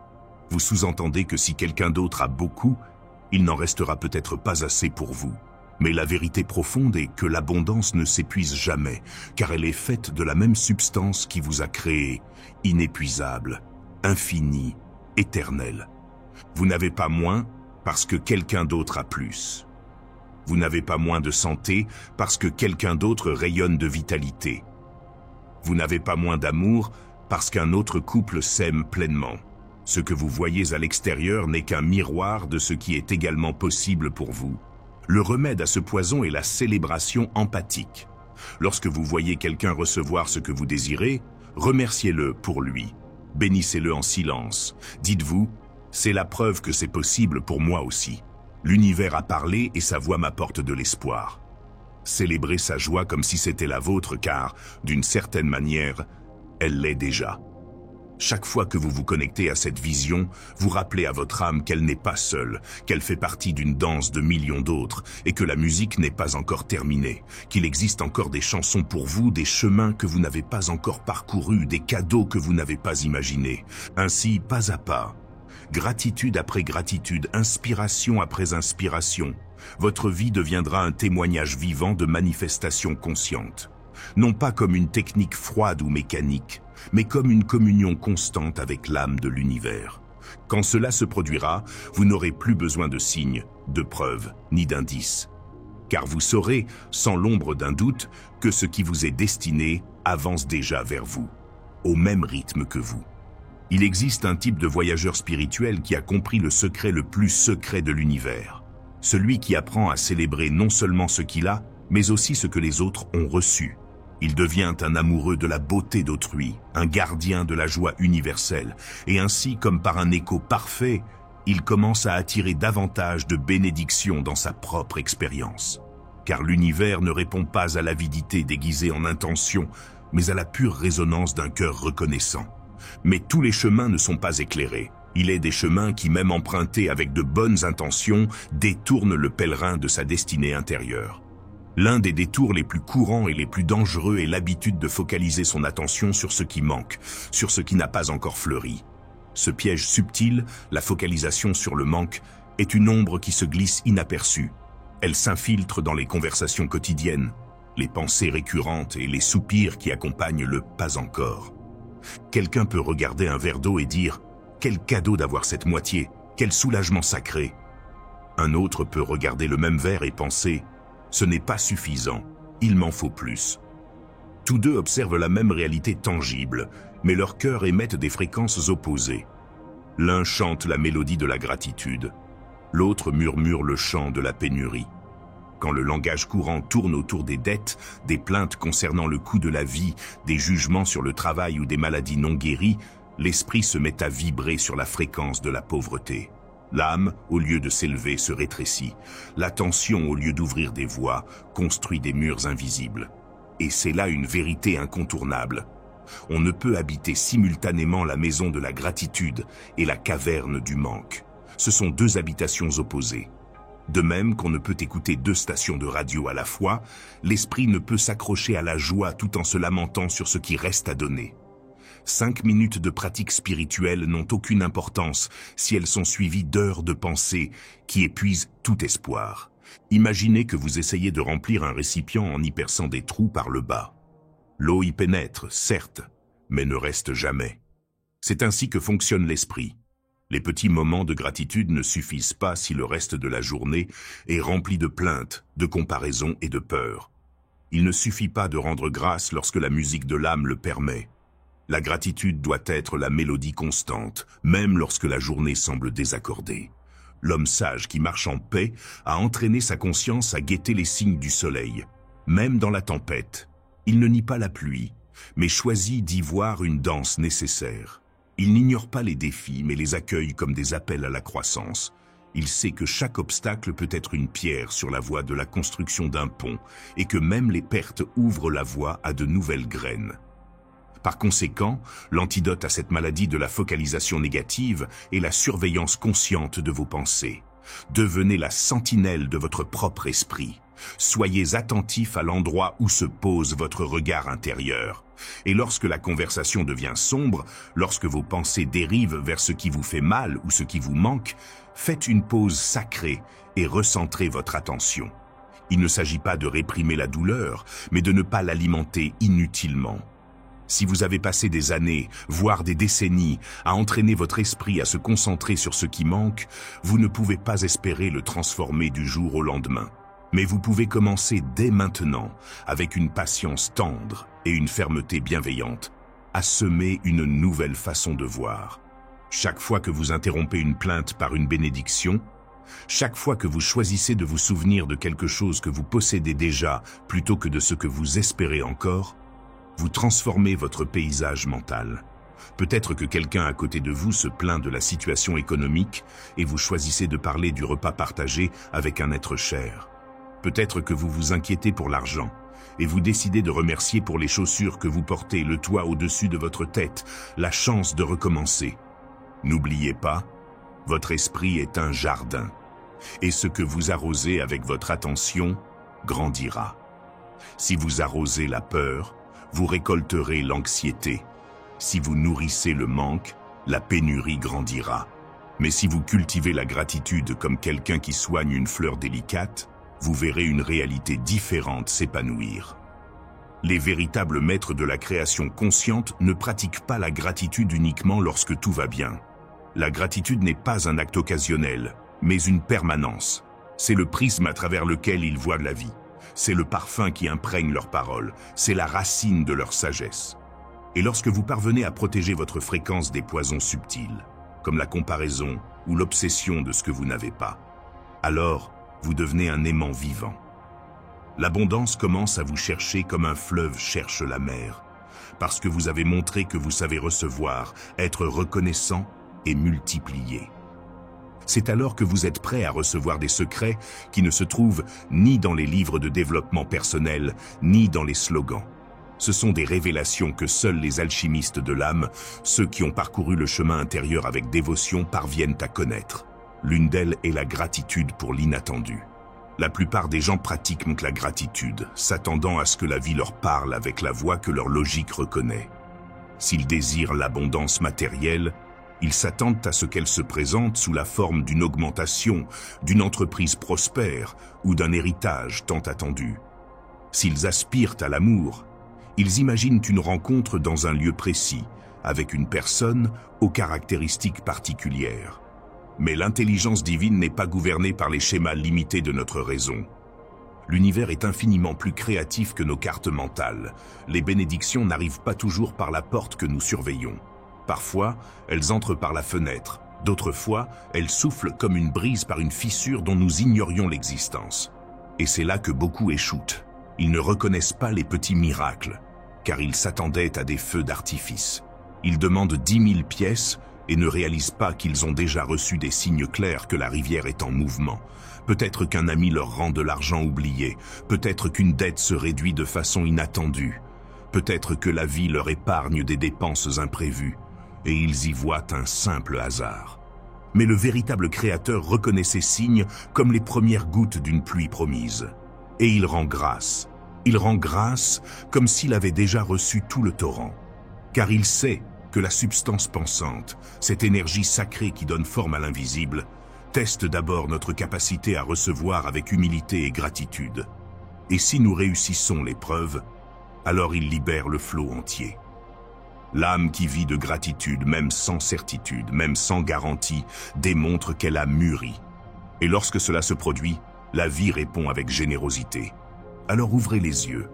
Vous sous-entendez que si quelqu'un d'autre a beaucoup, il n'en restera peut-être pas assez pour vous. Mais la vérité profonde est que l'abondance ne s'épuise jamais, car elle est faite de la même substance qui vous a créé, inépuisable, infinie, éternelle. Vous n'avez pas moins parce que quelqu'un d'autre a plus. Vous n'avez pas moins de santé parce que quelqu'un d'autre rayonne de vitalité. Vous n'avez pas moins d'amour parce qu'un autre couple s'aime pleinement. Ce que vous voyez à l'extérieur n'est qu'un miroir de ce qui est également possible pour vous. Le remède à ce poison est la célébration empathique. Lorsque vous voyez quelqu'un recevoir ce que vous désirez, remerciez-le pour lui. Bénissez-le en silence. Dites-vous, c'est la preuve que c'est possible pour moi aussi. L'univers a parlé et sa voix m'apporte de l'espoir. Célébrez sa joie comme si c'était la vôtre car, d'une certaine manière, elle l'est déjà. Chaque fois que vous vous connectez à cette vision, vous rappelez à votre âme qu'elle n'est pas seule, qu'elle fait partie d'une danse de millions d'autres et que la musique n'est pas encore terminée, qu'il existe encore des chansons pour vous, des chemins que vous n'avez pas encore parcourus, des cadeaux que vous n'avez pas imaginés. Ainsi, pas à pas, gratitude après gratitude, inspiration après inspiration, votre vie deviendra un témoignage vivant de manifestation consciente. Non pas comme une technique froide ou mécanique, mais comme une communion constante avec l'âme de l'univers. Quand cela se produira, vous n'aurez plus besoin de signes, de preuves, ni d'indices. Car vous saurez, sans l'ombre d'un doute, que ce qui vous est destiné avance déjà vers vous, au même rythme que vous. Il existe un type de voyageur spirituel qui a compris le secret le plus secret de l'univers. Celui qui apprend à célébrer non seulement ce qu'il a, mais aussi ce que les autres ont reçu. Il devient un amoureux de la beauté d'autrui, un gardien de la joie universelle, et ainsi, comme par un écho parfait, il commence à attirer davantage de bénédictions dans sa propre expérience. Car l'univers ne répond pas à l'avidité déguisée en intention, mais à la pure résonance d'un cœur reconnaissant. Mais tous les chemins ne sont pas éclairés. Il est des chemins qui, même empruntés avec de bonnes intentions, détournent le pèlerin de sa destinée intérieure. L'un des détours les plus courants et les plus dangereux est l'habitude de focaliser son attention sur ce qui manque, sur ce qui n'a pas encore fleuri. Ce piège subtil, la focalisation sur le manque, est une ombre qui se glisse inaperçue. Elle s'infiltre dans les conversations quotidiennes, les pensées récurrentes et les soupirs qui accompagnent le « pas encore ». Quelqu'un peut regarder un verre d'eau et dire « Quel cadeau d'avoir cette moitié, quel soulagement sacré !» Un autre peut regarder le même verre et penser « Ce n'est pas suffisant, il m'en faut plus ». Tous deux observent la même réalité tangible, mais leurs cœurs émettent des fréquences opposées. L'un chante la mélodie de la gratitude, l'autre murmure le chant de la pénurie. Quand le langage courant tourne autour des dettes, des plaintes concernant le coût de la vie, des jugements sur le travail ou des maladies non guéries, l'esprit se met à vibrer sur la fréquence de la pauvreté. L'âme, au lieu de s'élever, se rétrécit. L'attention, au lieu d'ouvrir des voies, construit des murs invisibles. Et c'est là une vérité incontournable. On ne peut habiter simultanément la maison de la gratitude et la caverne du manque. Ce sont deux habitations opposées. De même qu'on ne peut écouter deux stations de radio à la fois, l'esprit ne peut s'accrocher à la joie tout en se lamentant sur ce qui reste à donner. 5 minutes de pratique spirituelle n'ont aucune importance si elles sont suivies d'heures de pensée qui épuisent tout espoir. Imaginez que vous essayez de remplir un récipient en y perçant des trous par le bas. L'eau y pénètre, certes, mais ne reste jamais. C'est ainsi que fonctionne l'esprit. Les petits moments de gratitude ne suffisent pas si le reste de la journée est rempli de plaintes, de comparaisons et de peurs. Il ne suffit pas de rendre grâce lorsque la musique de l'âme le permet. La gratitude doit être la mélodie constante, même lorsque la journée semble désaccordée. L'homme sage qui marche en paix a entraîné sa conscience à guetter les signes du soleil. Même dans la tempête, il ne nie pas la pluie, mais choisit d'y voir une danse nécessaire. Il n'ignore pas les défis, mais les accueille comme des appels à la croissance. Il sait que chaque obstacle peut être une pierre sur la voie de la construction d'un pont, et que même les pertes ouvrent la voie à de nouvelles graines. Par conséquent, l'antidote à cette maladie de la focalisation négative est la surveillance consciente de vos pensées. Devenez la sentinelle de votre propre esprit. Soyez attentif à l'endroit où se pose votre regard intérieur. Et lorsque la conversation devient sombre, lorsque vos pensées dérivent vers ce qui vous fait mal ou ce qui vous manque, faites une pause sacrée et recentrez votre attention. Il ne s'agit pas de réprimer la douleur, mais de ne pas l'alimenter inutilement. Si vous avez passé des années, voire des décennies, à entraîner votre esprit à se concentrer sur ce qui manque, vous ne pouvez pas espérer le transformer du jour au lendemain. Mais vous pouvez commencer dès maintenant, avec une patience tendre et une fermeté bienveillante, à semer une nouvelle façon de voir. Chaque fois que vous interrompez une plainte par une bénédiction, chaque fois que vous choisissez de vous souvenir de quelque chose que vous possédez déjà plutôt que de ce que vous espérez encore, vous transformez votre paysage mental. Peut-être que quelqu'un à côté de vous se plaint de la situation économique et vous choisissez de parler du repas partagé avec un être cher. Peut-être que vous vous inquiétez pour l'argent et vous décidez de remercier pour les chaussures que vous portez, le toit au-dessus de votre tête, la chance de recommencer. N'oubliez pas, votre esprit est un jardin et ce que vous arrosez avec votre attention grandira. Si vous arrosez la peur, vous récolterez l'anxiété. Si vous nourrissez le manque, la pénurie grandira. Mais si vous cultivez la gratitude comme quelqu'un qui soigne une fleur délicate, vous verrez une réalité différente s'épanouir. Les véritables maîtres de la création consciente ne pratiquent pas la gratitude uniquement lorsque tout va bien. La gratitude n'est pas un acte occasionnel, mais une permanence. C'est le prisme à travers lequel ils voient la vie. C'est le parfum qui imprègne leurs paroles, c'est la racine de leur sagesse. Et lorsque vous parvenez à protéger votre fréquence des poisons subtils, comme la comparaison ou l'obsession de ce que vous n'avez pas, alors vous devenez un aimant vivant. L'abondance commence à vous chercher comme un fleuve cherche la mer, parce que vous avez montré que vous savez recevoir, être reconnaissant et multiplier. C'est alors que vous êtes prêt à recevoir des secrets qui ne se trouvent ni dans les livres de développement personnel, ni dans les slogans. Ce sont des révélations que seuls les alchimistes de l'âme, ceux qui ont parcouru le chemin intérieur avec dévotion, parviennent à connaître. L'une d'elles est la gratitude pour l'inattendu. La plupart des gens pratiquent la gratitude, s'attendant à ce que la vie leur parle avec la voix que leur logique reconnaît. S'ils désirent l'abondance matérielle, ils s'attendent à ce qu'elle se présente sous la forme d'une augmentation, d'une entreprise prospère ou d'un héritage tant attendu. S'ils aspirent à l'amour, ils imaginent une rencontre dans un lieu précis, avec une personne aux caractéristiques particulières. Mais l'intelligence divine n'est pas gouvernée par les schémas limités de notre raison. L'univers est infiniment plus créatif que nos cartes mentales. Les bénédictions n'arrivent pas toujours par la porte que nous surveillons. Parfois, elles entrent par la fenêtre. D'autres fois, elles soufflent comme une brise par une fissure dont nous ignorions l'existence. Et c'est là que beaucoup échouent. Ils ne reconnaissent pas les petits miracles, car ils s'attendaient à des feux d'artifice. Ils demandent 10 000 pièces et ne réalisent pas qu'ils ont déjà reçu des signes clairs que la rivière est en mouvement. Peut-être qu'un ami leur rend de l'argent oublié, peut-être qu'une dette se réduit de façon inattendue, peut-être que la vie leur épargne des dépenses imprévues, et ils y voient un simple hasard. Mais le véritable Créateur reconnaît ces signes comme les premières gouttes d'une pluie promise. Et il rend grâce. Il rend grâce comme s'il avait déjà reçu tout le torrent. Car il sait que la substance pensante, cette énergie sacrée qui donne forme à l'invisible, teste d'abord notre capacité à recevoir avec humilité et gratitude. Et si nous réussissons l'épreuve, alors il libère le flot entier. L'âme qui vit de gratitude, même sans certitude, même sans garantie, démontre qu'elle a mûri. Et lorsque cela se produit, la vie répond avec générosité. Alors ouvrez les yeux.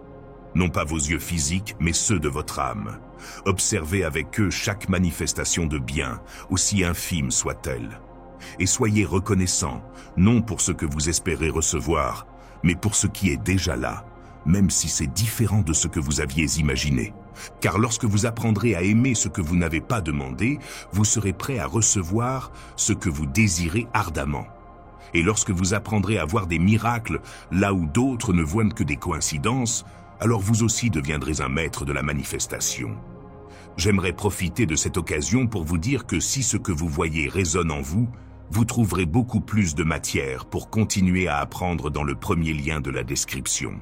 Non pas vos yeux physiques, mais ceux de votre âme. Observez avec eux chaque manifestation de bien, aussi infime soit-elle. Et soyez reconnaissants, non pour ce que vous espérez recevoir, mais pour ce qui est déjà là, même si c'est différent de ce que vous aviez imaginé. Car lorsque vous apprendrez à aimer ce que vous n'avez pas demandé, vous serez prêt à recevoir ce que vous désirez ardemment. Et lorsque vous apprendrez à voir des miracles là où d'autres ne voient que des coïncidences, alors vous aussi deviendrez un maître de la manifestation. J'aimerais profiter de cette occasion pour vous dire que si ce que vous voyez résonne en vous, vous trouverez beaucoup plus de matière pour continuer à apprendre dans le premier lien de la description.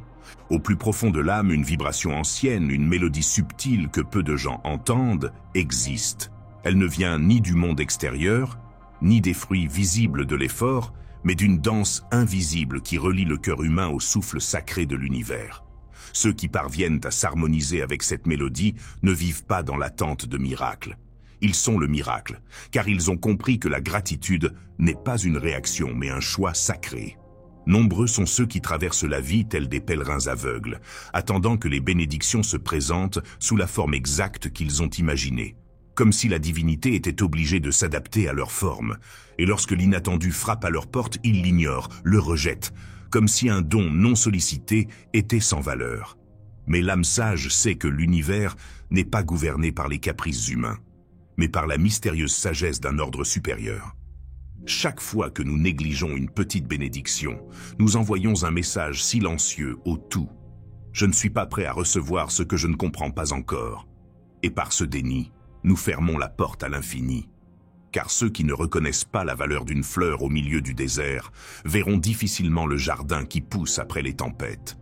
Au plus profond de l'âme, une vibration ancienne, une mélodie subtile que peu de gens entendent, existe. Elle ne vient ni du monde extérieur, ni des fruits visibles de l'effort, mais d'une danse invisible qui relie le cœur humain au souffle sacré de l'univers. Ceux qui parviennent à s'harmoniser avec cette mélodie ne vivent pas dans l'attente de miracles. Ils sont le miracle, car ils ont compris que la gratitude n'est pas une réaction, mais un choix sacré. Nombreux sont ceux qui traversent la vie tels des pèlerins aveugles, attendant que les bénédictions se présentent sous la forme exacte qu'ils ont imaginée, comme si la divinité était obligée de s'adapter à leur forme. Et lorsque l'inattendu frappe à leur porte, ils l'ignorent, le rejettent, comme si un don non sollicité était sans valeur. Mais l'âme sage sait que l'univers n'est pas gouverné par les caprices humains, mais par la mystérieuse sagesse d'un ordre supérieur. Chaque fois que nous négligeons une petite bénédiction, nous envoyons un message silencieux au tout. Je ne suis pas prêt à recevoir ce que je ne comprends pas encore. Et par ce déni, nous fermons la porte à l'infini. Car ceux qui ne reconnaissent pas la valeur d'une fleur au milieu du désert verront difficilement le jardin qui pousse après les tempêtes.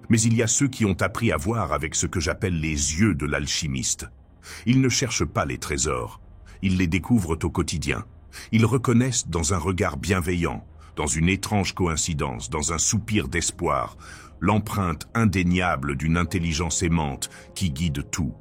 Mais il y a ceux qui ont appris à voir avec ce que j'appelle les yeux de l'alchimiste. Ils ne cherchent pas les trésors, ils les découvrent au quotidien. Ils reconnaissent dans un regard bienveillant, dans une étrange coïncidence, dans un soupir d'espoir, l'empreinte indéniable d'une intelligence aimante qui guide tout.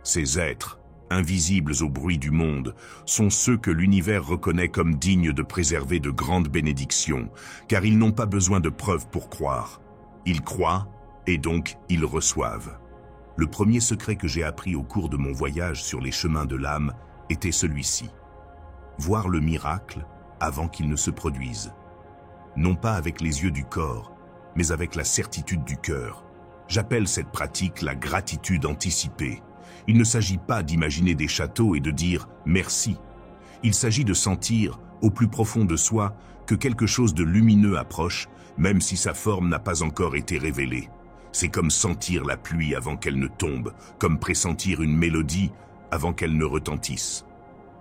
Ces êtres, invisibles au bruit du monde, sont ceux que l'univers reconnaît comme dignes de préserver de grandes bénédictions, car ils n'ont pas besoin de preuves pour croire. Ils croient, et donc ils reçoivent. Le premier secret que j'ai appris au cours de mon voyage sur les chemins de l'âme était celui-ci. Voir le miracle avant qu'il ne se produise. Non pas avec les yeux du corps, mais avec la certitude du cœur. J'appelle cette pratique la gratitude anticipée. Il ne s'agit pas d'imaginer des châteaux et de dire « merci ». Il s'agit de sentir, au plus profond de soi, que quelque chose de lumineux approche, même si sa forme n'a pas encore été révélée. C'est comme sentir la pluie avant qu'elle ne tombe, comme pressentir une mélodie avant qu'elle ne retentisse.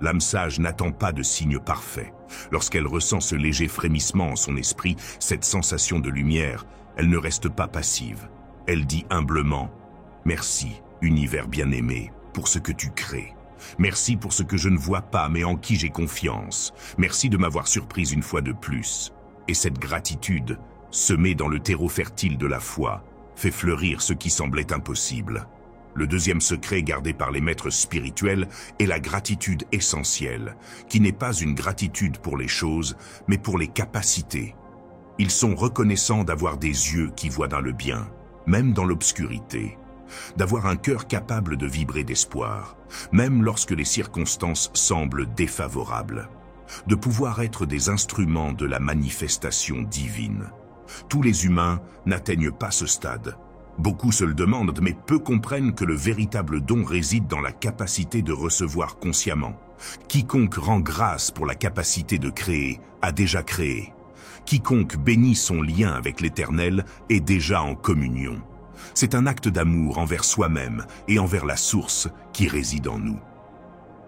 L'âme sage n'attend pas de signe parfait. Lorsqu'elle ressent ce léger frémissement en son esprit, cette sensation de lumière, elle ne reste pas passive. Elle dit humblement « Merci, univers bien-aimé, pour ce que tu crées. Merci pour ce que je ne vois pas mais en qui j'ai confiance. Merci de m'avoir surprise une fois de plus. » Et cette gratitude, semée dans le terreau fertile de la foi, fait fleurir ce qui semblait impossible. Le deuxième secret gardé par les maîtres spirituels est la gratitude essentielle, qui n'est pas une gratitude pour les choses, mais pour les capacités. Ils sont reconnaissants d'avoir des yeux qui voient dans le bien, même dans l'obscurité, d'avoir un cœur capable de vibrer d'espoir, même lorsque les circonstances semblent défavorables, de pouvoir être des instruments de la manifestation divine. Tous les humains n'atteignent pas ce stade. Beaucoup se le demandent, mais peu comprennent que le véritable don réside dans la capacité de recevoir consciemment. Quiconque rend grâce pour la capacité de créer a déjà créé. Quiconque bénit son lien avec l'Éternel est déjà en communion. C'est un acte d'amour envers soi-même et envers la source qui réside en nous.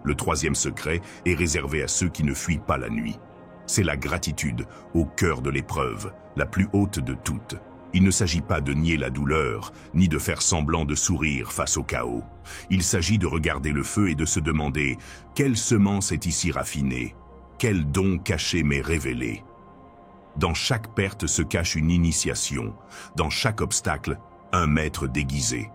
Le troisième secret est réservé à ceux qui ne fuient pas la nuit. C'est la gratitude au cœur de l'épreuve, la plus haute de toutes. Il ne s'agit pas de nier la douleur, ni de faire semblant de sourire face au chaos. Il s'agit de regarder le feu et de se demander « Quelle semence est ici raffinée? Quel don caché m'est révélé ?» Dans chaque perte se cache une initiation, dans chaque obstacle, un maître déguisé.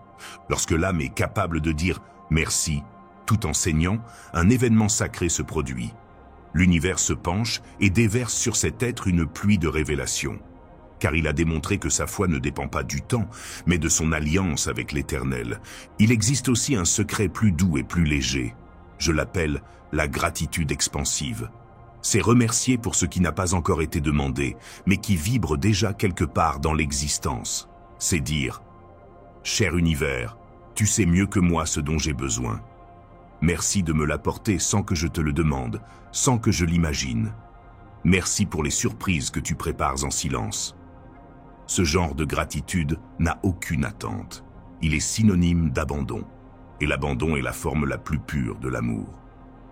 Lorsque l'âme est capable de dire « merci », tout en saignant, un événement sacré se produit. L'univers se penche et déverse sur cet être une pluie de révélations. Car il a démontré que sa foi ne dépend pas du temps, mais de son alliance avec l'Éternel. Il existe aussi un secret plus doux et plus léger. Je l'appelle la gratitude expansive. C'est remercier pour ce qui n'a pas encore été demandé, mais qui vibre déjà quelque part dans l'existence. C'est dire « Cher univers, tu sais mieux que moi ce dont j'ai besoin. Merci de me l'apporter sans que je te le demande, sans que je l'imagine. Merci pour les surprises que tu prépares en silence. » Ce genre de gratitude n'a aucune attente. Il est synonyme d'abandon. Et l'abandon est la forme la plus pure de l'amour.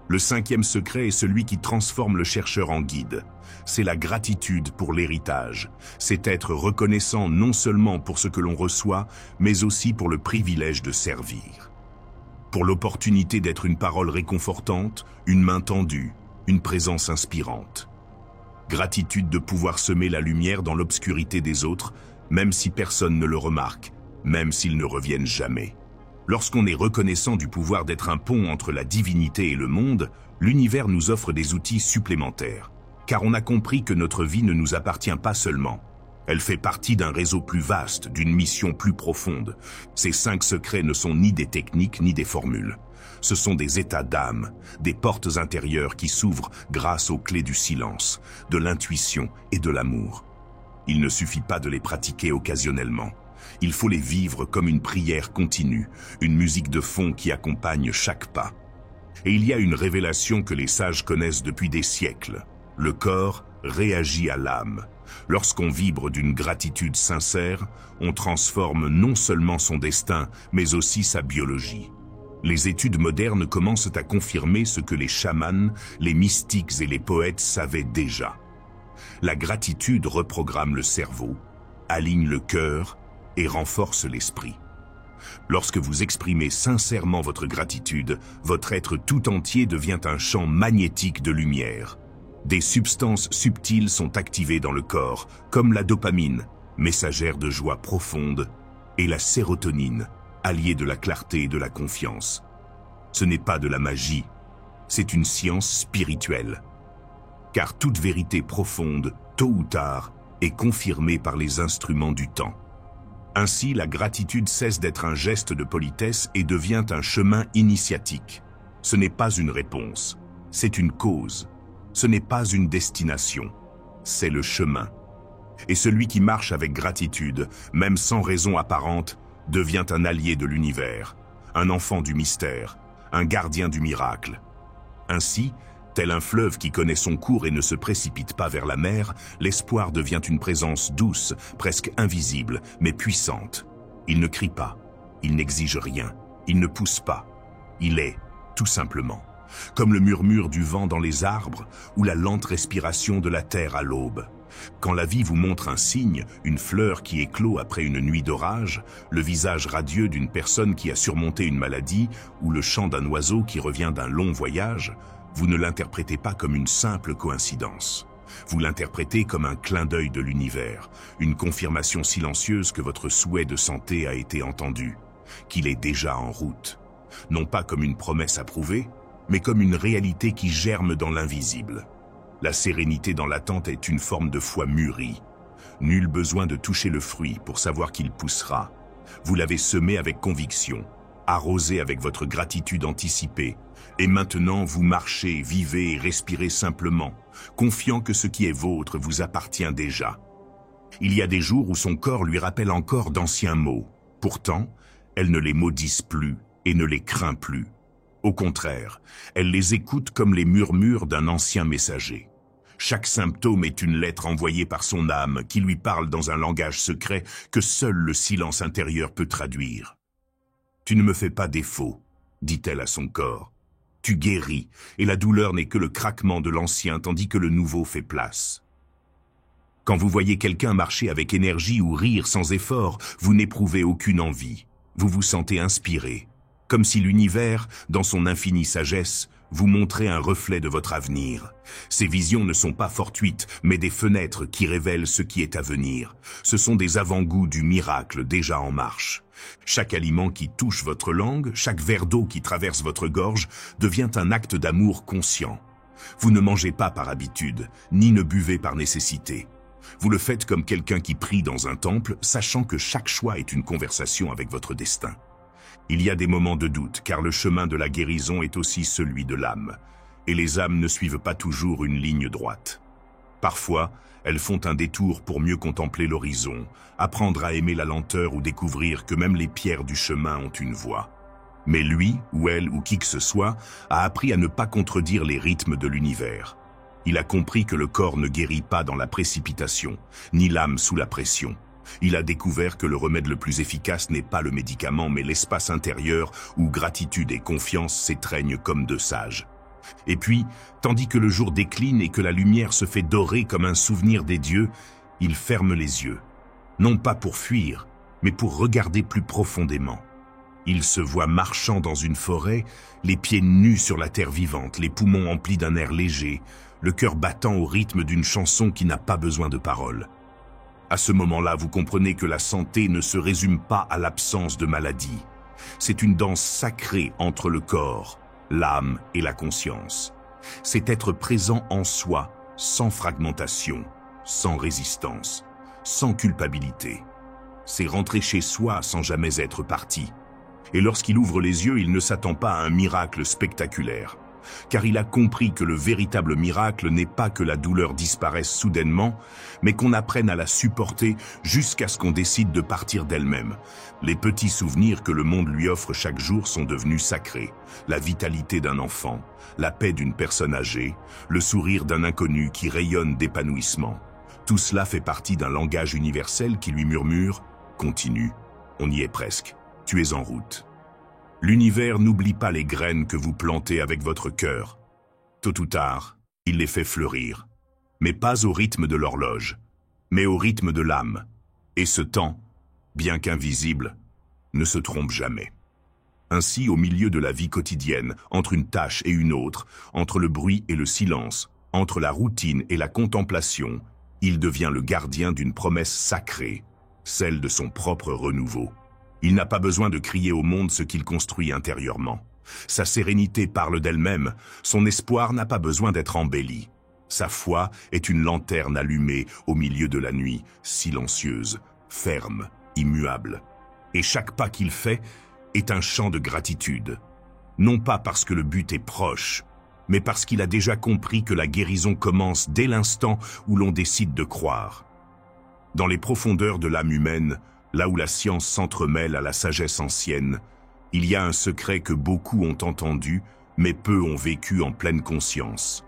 Le cinquième secret est celui qui transforme le chercheur en guide. C'est la gratitude pour l'héritage. C'est être reconnaissant non seulement pour ce que l'on reçoit, mais aussi pour le privilège de servir. Pour l'opportunité d'être une parole réconfortante, une main tendue, une présence inspirante. Gratitude de pouvoir semer la lumière dans l'obscurité des autres, même si personne ne le remarque, même s'ils ne reviennent jamais. Lorsqu'on est reconnaissant du pouvoir d'être un pont entre la divinité et le monde, l'univers nous offre des outils supplémentaires. Car on a compris que notre vie ne nous appartient pas seulement. Elle fait partie d'un réseau plus vaste, d'une mission plus profonde. Ces 5 secrets ne sont ni des techniques ni des formules. Ce sont des états d'âme, des portes intérieures qui s'ouvrent grâce aux clés du silence, de l'intuition et de l'amour. Il ne suffit pas de les pratiquer occasionnellement. Il faut les vivre comme une prière continue, une musique de fond qui accompagne chaque pas. Et il y a une révélation que les sages connaissent depuis des siècles. Le corps réagit à l'âme. Lorsqu'on vibre d'une gratitude sincère, on transforme non seulement son destin, mais aussi sa biologie. Les études modernes commencent à confirmer ce que les chamans, les mystiques et les poètes savaient déjà. La gratitude reprogramme le cerveau, aligne le cœur et renforce l'esprit. Lorsque vous exprimez sincèrement votre gratitude, votre être tout entier devient un champ magnétique de lumière. Des substances subtiles sont activées dans le corps, comme la dopamine, messagère de joie profonde, et la sérotonine, alliée de la clarté et de la confiance. Ce n'est pas de la magie, c'est une science spirituelle. Car toute vérité profonde, tôt ou tard, est confirmée par les instruments du temps. Ainsi, la gratitude cesse d'être un geste de politesse et devient un chemin initiatique. Ce n'est pas une réponse, c'est une cause. Ce n'est pas une destination, c'est le chemin. Et celui qui marche avec gratitude, même sans raison apparente, devient un allié de l'univers, un enfant du mystère, un gardien du miracle. Ainsi, tel un fleuve qui connaît son cours et ne se précipite pas vers la mer, l'espoir devient une présence douce, presque invisible, mais puissante. Il ne crie pas, il n'exige rien, il ne pousse pas. Il est, tout simplement. Comme le murmure du vent dans les arbres ou la lente respiration de la terre à l'aube. Quand la vie vous montre un signe, une fleur qui éclot après une nuit d'orage, le visage radieux d'une personne qui a surmonté une maladie ou le chant d'un oiseau qui revient d'un long voyage, vous ne l'interprétez pas comme une simple coïncidence. Vous l'interprétez comme un clin d'œil de l'univers, une confirmation silencieuse que votre souhait de santé a été entendu, qu'il est déjà en route. Non pas comme une promesse approuvée, mais comme une réalité qui germe dans l'invisible. La sérénité dans l'attente est une forme de foi mûrie. Nul besoin de toucher le fruit pour savoir qu'il poussera. Vous l'avez semé avec conviction, arrosé avec votre gratitude anticipée, et maintenant vous marchez, vivez et respirez simplement, confiant que ce qui est vôtre vous appartient déjà. Il y a des jours où son corps lui rappelle encore d'anciens mots. Pourtant, elle ne les maudisse plus et ne les craint plus. Au contraire, elle les écoute comme les murmures d'un ancien messager. Chaque symptôme est une lettre envoyée par son âme qui lui parle dans un langage secret que seul le silence intérieur peut traduire. « Tu ne me fais pas défaut », dit-elle à son corps. « Tu guéris, et la douleur n'est que le craquement de l'ancien tandis que le nouveau fait place. » Quand vous voyez quelqu'un marcher avec énergie ou rire sans effort, vous n'éprouvez aucune envie. Vous vous sentez inspiré, comme si l'univers, dans son infinie sagesse, vous montrait un reflet de votre avenir. Ces visions ne sont pas fortuites, mais des fenêtres qui révèlent ce qui est à venir. Ce sont des avant-goûts du miracle déjà en marche. Chaque aliment qui touche votre langue, chaque verre d'eau qui traverse votre gorge, devient un acte d'amour conscient. Vous ne mangez pas par habitude, ni ne buvez par nécessité. Vous le faites comme quelqu'un qui prie dans un temple, sachant que chaque choix est une conversation avec votre destin. Il y a des moments de doute, car le chemin de la guérison est aussi celui de l'âme, et les âmes ne suivent pas toujours une ligne droite. Parfois, elles font un détour pour mieux contempler l'horizon, apprendre à aimer la lenteur ou découvrir que même les pierres du chemin ont une voix. Mais lui, ou elle, ou qui que ce soit, a appris à ne pas contredire les rythmes de l'univers. Il a compris que le corps ne guérit pas dans la précipitation, ni l'âme sous la pression. Il a découvert que le remède le plus efficace n'est pas le médicament, mais l'espace intérieur où gratitude et confiance s'étreignent comme deux sages. Et puis, tandis que le jour décline et que la lumière se fait dorer comme un souvenir des dieux, il ferme les yeux. Non pas pour fuir, mais pour regarder plus profondément. Il se voit marchant dans une forêt, les pieds nus sur la terre vivante, les poumons emplis d'un air léger, le cœur battant au rythme d'une chanson qui n'a pas besoin de paroles. À ce moment-là, vous comprenez que la santé ne se résume pas à l'absence de maladie. C'est une danse sacrée entre le corps, l'âme et la conscience. C'est être présent en soi, sans fragmentation, sans résistance, sans culpabilité. C'est rentrer chez soi sans jamais être parti. Et lorsqu'il ouvre les yeux, il ne s'attend pas à un miracle spectaculaire. Car il a compris que le véritable miracle n'est pas que la douleur disparaisse soudainement, mais qu'on apprenne à la supporter jusqu'à ce qu'on décide de partir d'elle-même. Les petits souvenirs que le monde lui offre chaque jour sont devenus sacrés. La vitalité d'un enfant, la paix d'une personne âgée, le sourire d'un inconnu qui rayonne d'épanouissement. Tout cela fait partie d'un langage universel qui lui murmure « Continue, on y est presque, tu es en route ». L'univers n'oublie pas les graines que vous plantez avec votre cœur. Tôt ou tard, il les fait fleurir. Mais pas au rythme de l'horloge, mais au rythme de l'âme. Et ce temps, bien qu'invisible, ne se trompe jamais. Ainsi, au milieu de la vie quotidienne, entre une tâche et une autre, entre le bruit et le silence, entre la routine et la contemplation, il devient le gardien d'une promesse sacrée, celle de son propre renouveau. Il n'a pas besoin de crier au monde ce qu'il construit intérieurement. Sa sérénité parle d'elle-même, son espoir n'a pas besoin d'être embelli. Sa foi est une lanterne allumée au milieu de la nuit, silencieuse, ferme, immuable. Et chaque pas qu'il fait est un chant de gratitude. Non pas parce que le but est proche, mais parce qu'il a déjà compris que la guérison commence dès l'instant où l'on décide de croire. Dans les profondeurs de l'âme humaine, là où la science s'entremêle à la sagesse ancienne, il y a un secret que beaucoup ont entendu, mais peu ont vécu en pleine conscience.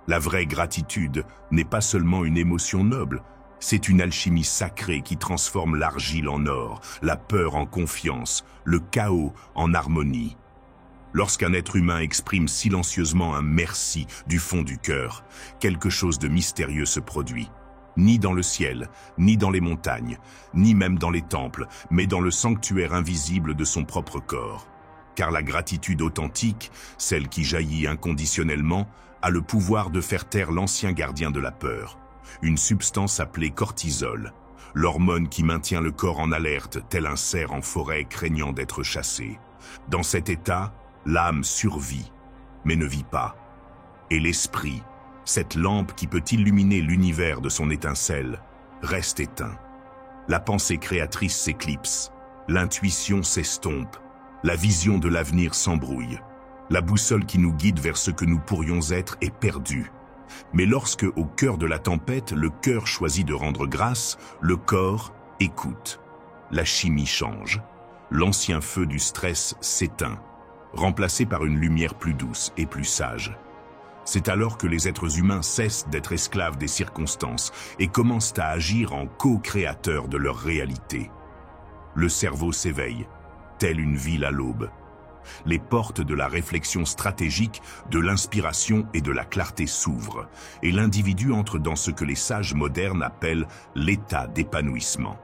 La vraie gratitude n'est pas seulement une émotion noble, c'est une alchimie sacrée qui transforme l'argile en or, la peur en confiance, le chaos en harmonie. Lorsqu'un être humain exprime silencieusement un merci du fond du cœur, quelque chose de mystérieux se produit. Ni dans le ciel, ni dans les montagnes, ni même dans les temples, mais dans le sanctuaire invisible de son propre corps. Car la gratitude authentique, celle qui jaillit inconditionnellement, a le pouvoir de faire taire l'ancien gardien de la peur. Une substance appelée cortisol, l'hormone qui maintient le corps en alerte, tel un cerf en forêt craignant d'être chassé. Dans cet état, l'âme survit, mais ne vit pas. Et l'esprit, cette lampe qui peut illuminer l'univers de son étincelle, reste éteint. La pensée créatrice s'éclipse, l'intuition s'estompe, la vision de l'avenir s'embrouille. La boussole qui nous guide vers ce que nous pourrions être est perdue. Mais lorsque, au cœur de la tempête, le cœur choisit de rendre grâce, le corps écoute. La chimie change. L'ancien feu du stress s'éteint, remplacé par une lumière plus douce et plus sage. C'est alors que les êtres humains cessent d'être esclaves des circonstances et commencent à agir en co-créateurs de leur réalité. Le cerveau s'éveille, telle une ville à l'aube. Les portes de la réflexion stratégique, de l'inspiration et de la clarté s'ouvrent, et l'individu entre dans ce que les sages modernes appellent l'état d'épanouissement.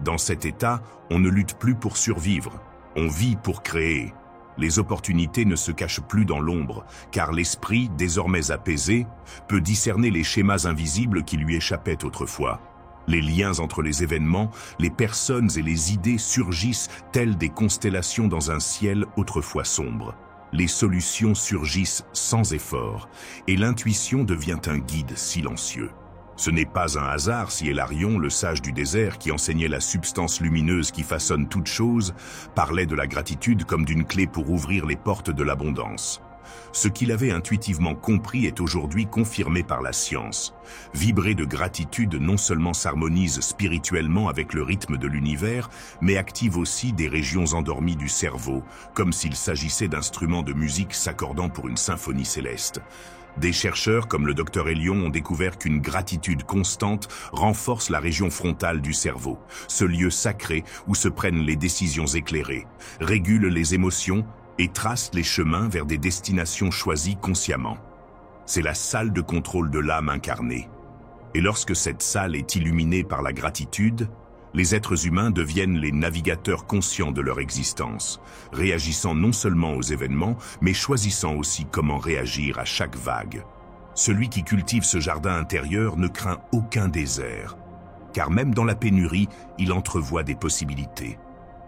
Dans cet état, on ne lutte plus pour survivre, on vit pour créer. Les opportunités ne se cachent plus dans l'ombre, car l'esprit, désormais apaisé, peut discerner les schémas invisibles qui lui échappaient autrefois. Les liens entre les événements, les personnes et les idées surgissent telles des constellations dans un ciel autrefois sombre. Les solutions surgissent sans effort, et l'intuition devient un guide silencieux. Ce n'est pas un hasard si Hilarion, le sage du désert qui enseignait la substance lumineuse qui façonne toute chose, parlait de la gratitude comme d'une clé pour ouvrir les portes de l'abondance. Ce qu'il avait intuitivement compris est aujourd'hui confirmé par la science. Vibrer de gratitude non seulement s'harmonise spirituellement avec le rythme de l'univers, mais active aussi des régions endormies du cerveau, comme s'il s'agissait d'instruments de musique s'accordant pour une symphonie céleste. Des chercheurs comme le Dr Elion ont découvert qu'une gratitude constante renforce la région frontale du cerveau, ce lieu sacré où se prennent les décisions éclairées, régule les émotions et trace les chemins vers des destinations choisies consciemment. C'est la salle de contrôle de l'âme incarnée. Et lorsque cette salle est illuminée par la gratitude, les êtres humains deviennent les navigateurs conscients de leur existence, réagissant non seulement aux événements, mais choisissant aussi comment réagir à chaque vague. Celui qui cultive ce jardin intérieur ne craint aucun désert, car même dans la pénurie, il entrevoit des possibilités.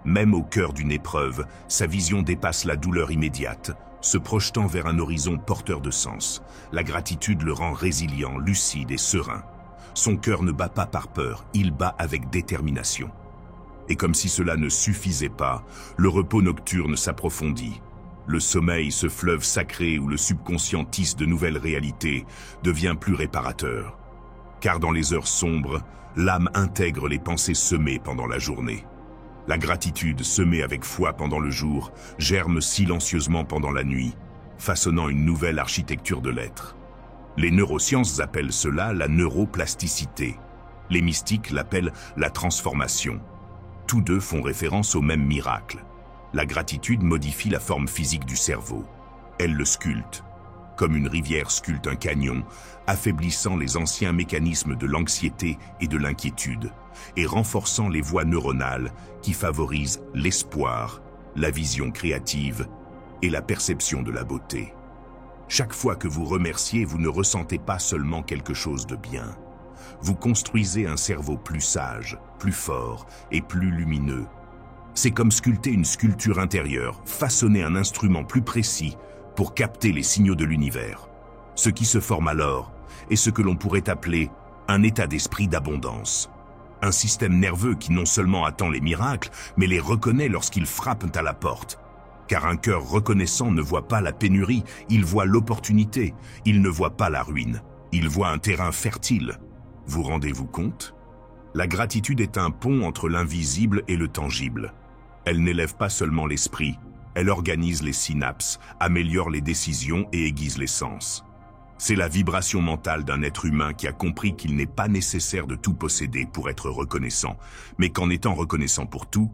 Même au cœur d'une épreuve, sa vision dépasse la douleur immédiate, se projetant vers un horizon porteur de sens. La gratitude le rend résilient, lucide et serein. Son cœur ne bat pas par peur, il bat avec détermination. Et comme si cela ne suffisait pas, le repos nocturne s'approfondit. Le sommeil, ce fleuve sacré où le subconscient tisse de nouvelles réalités, devient plus réparateur. Car dans les heures sombres, l'âme intègre les pensées semées pendant la journée. La gratitude, semée avec foi pendant le jour, germe silencieusement pendant la nuit, façonnant une nouvelle architecture de l'être. Les neurosciences appellent cela la neuroplasticité. Les mystiques l'appellent la transformation. Tous deux font référence au même miracle. La gratitude modifie la forme physique du cerveau. Elle le sculpte, comme une rivière sculpte un canyon, affaiblissant les anciens mécanismes de l'anxiété et de l'inquiétude, et renforçant les voies neuronales qui favorisent l'espoir, la vision créative et la perception de la beauté. Chaque fois que vous remerciez, vous ne ressentez pas seulement quelque chose de bien. Vous construisez un cerveau plus sage, plus fort et plus lumineux. C'est comme sculpter une sculpture intérieure, façonner un instrument plus précis pour capter les signaux de l'univers. Ce qui se forme alors est ce que l'on pourrait appeler un état d'esprit d'abondance. Un système nerveux qui non seulement attend les miracles, mais les reconnaît lorsqu'ils frappent à la porte. Car un cœur reconnaissant ne voit pas la pénurie, il voit l'opportunité, il ne voit pas la ruine, il voit un terrain fertile. Vous rendez-vous compte? La gratitude est un pont entre l'invisible et le tangible. Elle n'élève pas seulement l'esprit, elle organise les synapses, améliore les décisions et aiguise les sens. C'est la vibration mentale d'un être humain qui a compris qu'il n'est pas nécessaire de tout posséder pour être reconnaissant, mais qu'en étant reconnaissant pour tout,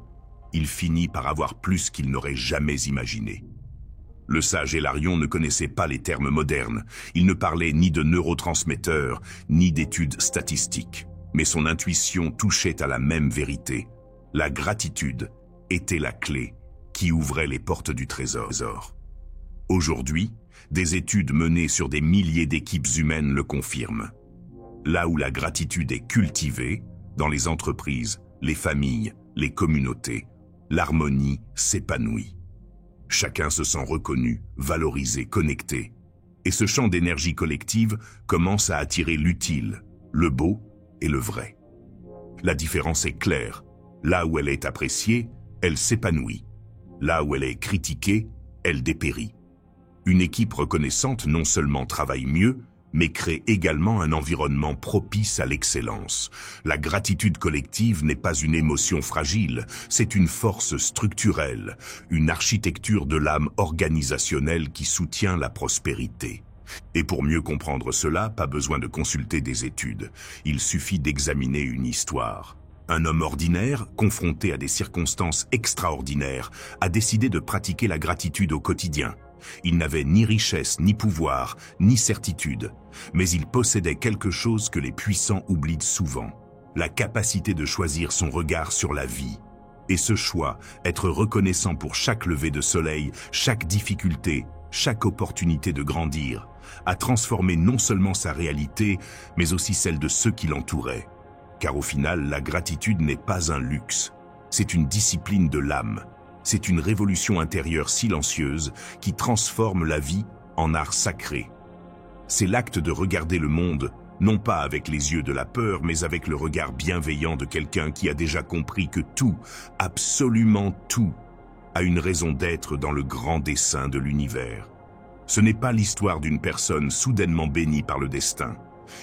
il finit par avoir plus qu'il n'aurait jamais imaginé. Le sage Hilarion ne connaissait pas les termes modernes, il ne parlait ni de neurotransmetteurs, ni d'études statistiques, mais son intuition touchait à la même vérité. La gratitude était la clé qui ouvrait les portes du trésor. Aujourd'hui, des études menées sur des milliers d'équipes humaines le confirment. Là où la gratitude est cultivée, dans les entreprises, les familles, les communautés, l'harmonie s'épanouit. Chacun se sent reconnu, valorisé, connecté. Et ce champ d'énergie collective commence à attirer l'utile, le beau et le vrai. La différence est claire. Là où elle est appréciée, elle s'épanouit. Là où elle est critiquée, elle dépérit. Une équipe reconnaissante non seulement travaille mieux, mais crée également un environnement propice à l'excellence. La gratitude collective n'est pas une émotion fragile, c'est une force structurelle, une architecture de l'âme organisationnelle qui soutient la prospérité. Et pour mieux comprendre cela, pas besoin de consulter des études, il suffit d'examiner une histoire. Un homme ordinaire, confronté à des circonstances extraordinaires, a décidé de pratiquer la gratitude au quotidien. Il n'avait ni richesse, ni pouvoir, ni certitude, mais il possédait quelque chose que les puissants oublient souvent, la capacité de choisir son regard sur la vie. Et ce choix, être reconnaissant pour chaque lever de soleil, chaque difficulté, chaque opportunité de grandir, a transformé non seulement sa réalité, mais aussi celle de ceux qui l'entouraient. Car au final, la gratitude n'est pas un luxe, c'est une discipline de l'âme. C'est une révolution intérieure silencieuse qui transforme la vie en art sacré. C'est l'acte de regarder le monde, non pas avec les yeux de la peur, mais avec le regard bienveillant de quelqu'un qui a déjà compris que tout, absolument tout, a une raison d'être dans le grand dessein de l'univers. Ce n'est pas l'histoire d'une personne soudainement bénie par le destin.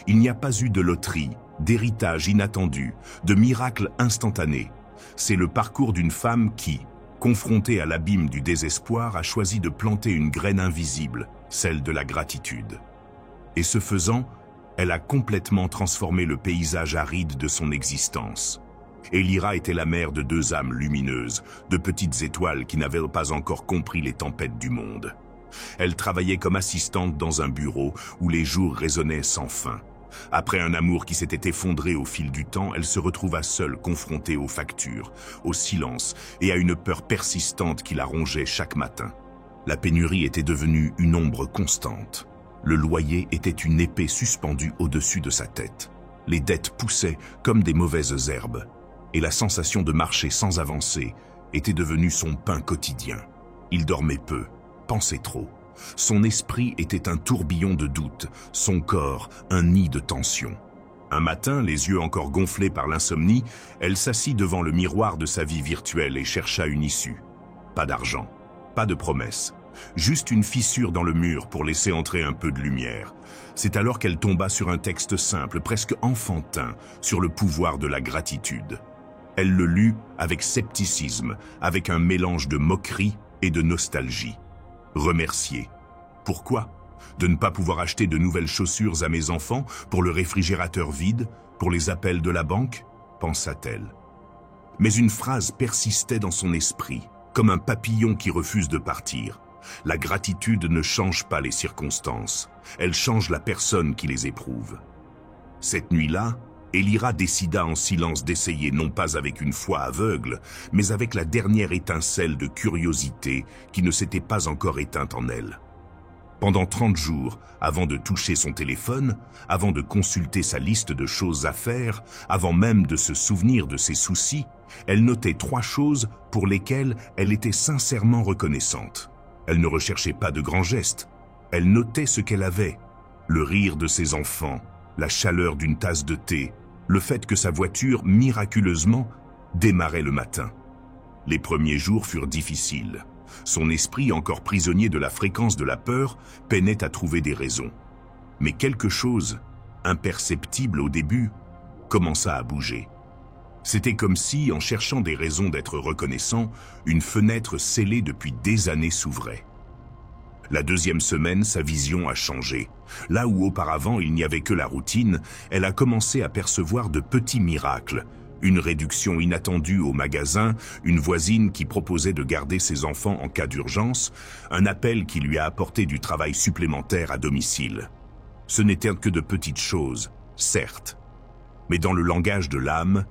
Il n'y a pas eu de loterie, d'héritage inattendu, de miracle instantané. C'est le parcours d'une femme qui, confrontée à l'abîme du désespoir, a choisi de planter une graine invisible, celle de la gratitude. Et ce faisant, elle a complètement transformé le paysage aride de son existence. Elira était la mère de deux âmes lumineuses, de petites étoiles qui n'avaient pas encore compris les tempêtes du monde. Elle travaillait comme assistante dans un bureau où les jours résonnaient sans fin. Après un amour qui s'était effondré au fil du temps, elle se retrouva seule, confrontée aux factures, au silence et à une peur persistante qui la rongeait chaque matin. La pénurie était devenue une ombre constante. Le loyer était une épée suspendue au-dessus de sa tête. Les dettes poussaient comme des mauvaises herbes, et la sensation de marcher sans avancer était devenue son pain quotidien. Il dormait peu, pensait trop. Son esprit était un tourbillon de doutes, son corps un nid de tension. Un matin, les yeux encore gonflés par l'insomnie, elle s'assit devant le miroir de sa vie virtuelle et chercha une issue. Pas d'argent, pas de promesse, juste une fissure dans le mur pour laisser entrer un peu de lumière. C'est alors qu'elle tomba sur un texte simple, presque enfantin, sur le pouvoir de la gratitude. Elle le lut avec scepticisme, avec un mélange de moquerie et de nostalgie. Remercier. Pourquoi? De ne pas pouvoir acheter de nouvelles chaussures à mes enfants, pour le réfrigérateur vide, pour les appels de la banque, pensa-t-elle. Mais une phrase persistait dans son esprit, comme un papillon qui refuse de partir. La gratitude ne change pas les circonstances, elle change la personne qui les éprouve. Cette nuit-là, Elira décida en silence d'essayer non pas avec une foi aveugle, mais avec la dernière étincelle de curiosité qui ne s'était pas encore éteinte en elle. Pendant 30 jours, avant de toucher son téléphone, avant de consulter sa liste de choses à faire, avant même de se souvenir de ses soucis, elle notait 3 choses pour lesquelles elle était sincèrement reconnaissante. Elle ne recherchait pas de grands gestes, elle notait ce qu'elle avait, le rire de ses enfants, la chaleur d'une tasse de thé, le fait que sa voiture, miraculeusement, démarrait le matin. Les premiers jours furent difficiles. Son esprit, encore prisonnier de la fréquence de la peur, peinait à trouver des raisons. Mais quelque chose, imperceptible au début, commença à bouger. C'était comme si, en cherchant des raisons d'être reconnaissant, une fenêtre scellée depuis des années s'ouvrait. La 2e semaine, sa vision a changé. Là où auparavant il n'y avait que la routine, elle a commencé à percevoir de petits miracles. Une réduction inattendue au magasin, une voisine qui proposait de garder ses enfants en cas d'urgence, un appel qui lui a apporté du travail supplémentaire à domicile. Ce n'étaient que de petites choses, certes. Mais dans le langage de l'âme,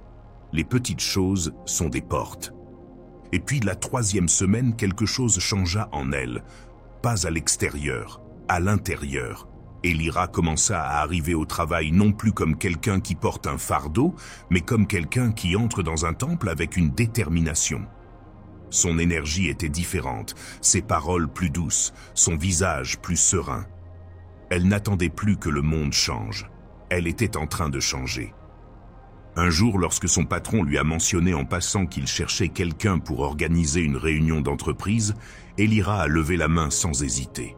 les petites choses sont des portes. Et puis la 3e semaine, quelque chose changea en elle. Pas à l'extérieur, à l'intérieur. Elira commença à arriver au travail non plus comme quelqu'un qui porte un fardeau, mais comme quelqu'un qui entre dans un temple avec une détermination. Son énergie était différente, ses paroles plus douces, son visage plus serein. Elle n'attendait plus que le monde change. Elle était en train de changer. Un jour, lorsque son patron lui a mentionné en passant qu'il cherchait quelqu'un pour organiser une réunion d'entreprise, Elira a levé la main sans hésiter.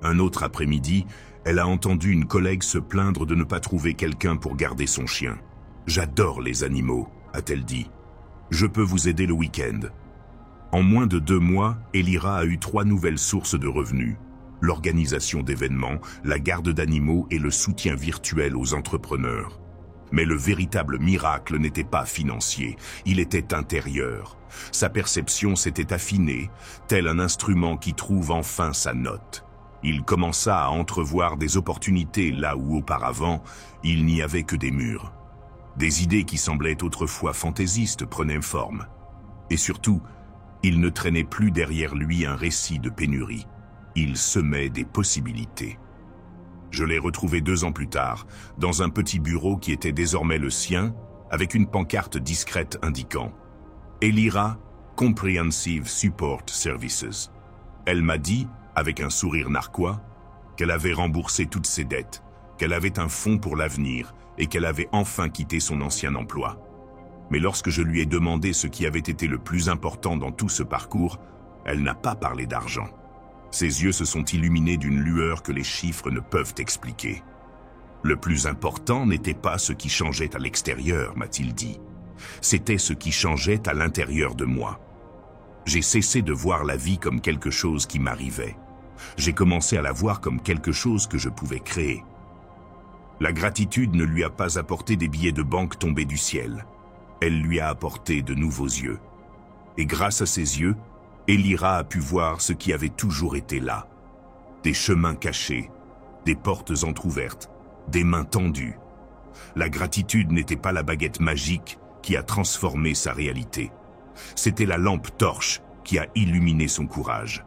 Un autre après-midi, Elle a entendu une collègue se plaindre de ne pas trouver quelqu'un pour garder son chien. « J'adore les animaux », a-t-elle dit. « Je peux vous aider le week-end. » En moins de 2 mois, Elira a eu 3 nouvelles sources de revenus. L'organisation d'événements, la garde d'animaux et le soutien virtuel aux entrepreneurs. Mais le véritable miracle n'était pas financier, il était intérieur. Sa perception s'était affinée, tel un instrument qui trouve enfin sa note. Il commença à entrevoir des opportunités là où auparavant, il n'y avait que des murs. Des idées qui semblaient autrefois fantaisistes prenaient forme. Et surtout, il ne traînait plus derrière lui un récit de pénurie. Il semait des possibilités. Je l'ai retrouvé 2 ans plus tard, dans un petit bureau qui était désormais le sien, avec une pancarte discrète indiquant « Elira Comprehensive Support Services ». Elle m'a dit, avec un sourire narquois, qu'elle avait remboursé toutes ses dettes, qu'elle avait un fonds pour l'avenir et qu'elle avait enfin quitté son ancien emploi. Mais lorsque je lui ai demandé ce qui avait été le plus important dans tout ce parcours, elle n'a pas parlé d'argent. Ses yeux se sont illuminés d'une lueur que les chiffres ne peuvent expliquer. Le plus important n'était pas ce qui changeait à l'extérieur, m'a-t-il dit. C'était ce qui changeait à l'intérieur de moi. J'ai cessé de voir la vie comme quelque chose qui m'arrivait. J'ai commencé à la voir comme quelque chose que je pouvais créer. La gratitude ne lui a pas apporté des billets de banque tombés du ciel. Elle lui a apporté de nouveaux yeux. Et grâce à ses yeux, Elira a pu voir ce qui avait toujours été là. Des chemins cachés, des portes entr'ouvertes, des mains tendues. La gratitude n'était pas la baguette magique qui a transformé sa réalité. C'était la lampe torche qui a illuminé son courage.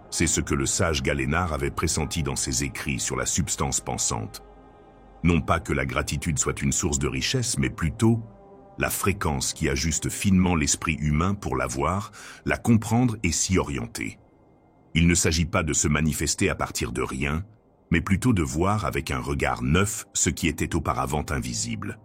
C'est ce que le sage Galénard avait pressenti dans ses écrits sur la substance pensante. Non pas que la gratitude soit une source de richesse, mais plutôt la fréquence qui ajuste finement l'esprit humain pour la voir, la comprendre et s'y orienter. Il ne s'agit pas de se manifester à partir de rien, mais plutôt de voir avec un regard neuf ce qui était auparavant invisible.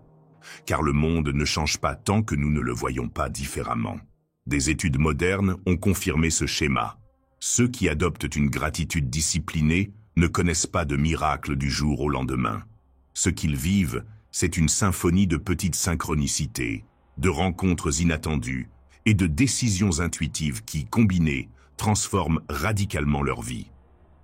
Car le monde ne change pas tant que nous ne le voyons pas différemment. Des études modernes ont confirmé ce schéma. Ceux qui adoptent une gratitude disciplinée ne connaissent pas de miracle du jour au lendemain. Ce qu'ils vivent, c'est une symphonie de petites synchronicités, de rencontres inattendues et de décisions intuitives qui, combinées, transforment radicalement leur vie.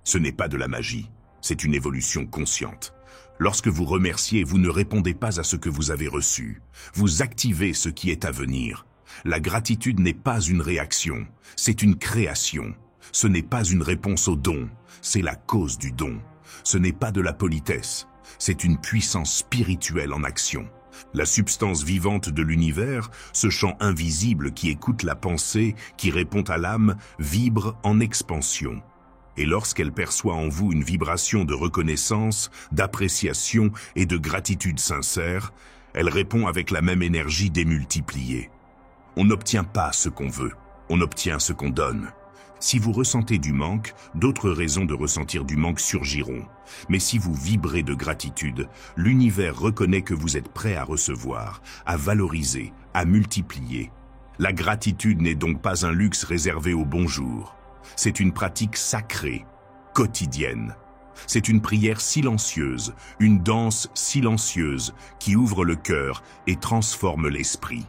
Ce n'est pas de la magie, c'est une évolution consciente. Lorsque vous remerciez, vous ne répondez pas à ce que vous avez reçu. Vous activez ce qui est à venir. La gratitude n'est pas une réaction, c'est une création. Ce n'est pas une réponse au don, c'est la cause du don. Ce n'est pas de la politesse, c'est une puissance spirituelle en action. La substance vivante de l'univers, ce champ invisible qui écoute la pensée, qui répond à l'âme, vibre en expansion. Et lorsqu'elle perçoit en vous une vibration de reconnaissance, d'appréciation et de gratitude sincère, elle répond avec la même énergie démultipliée. On n'obtient pas ce qu'on veut, on obtient ce qu'on donne. Si vous ressentez du manque, d'autres raisons de ressentir du manque surgiront. Mais si vous vibrez de gratitude, l'univers reconnaît que vous êtes prêt à recevoir, à valoriser, à multiplier. La gratitude n'est donc pas un luxe réservé au bonjour. C'est une pratique sacrée, quotidienne. C'est une prière silencieuse, une danse silencieuse qui ouvre le cœur et transforme l'esprit.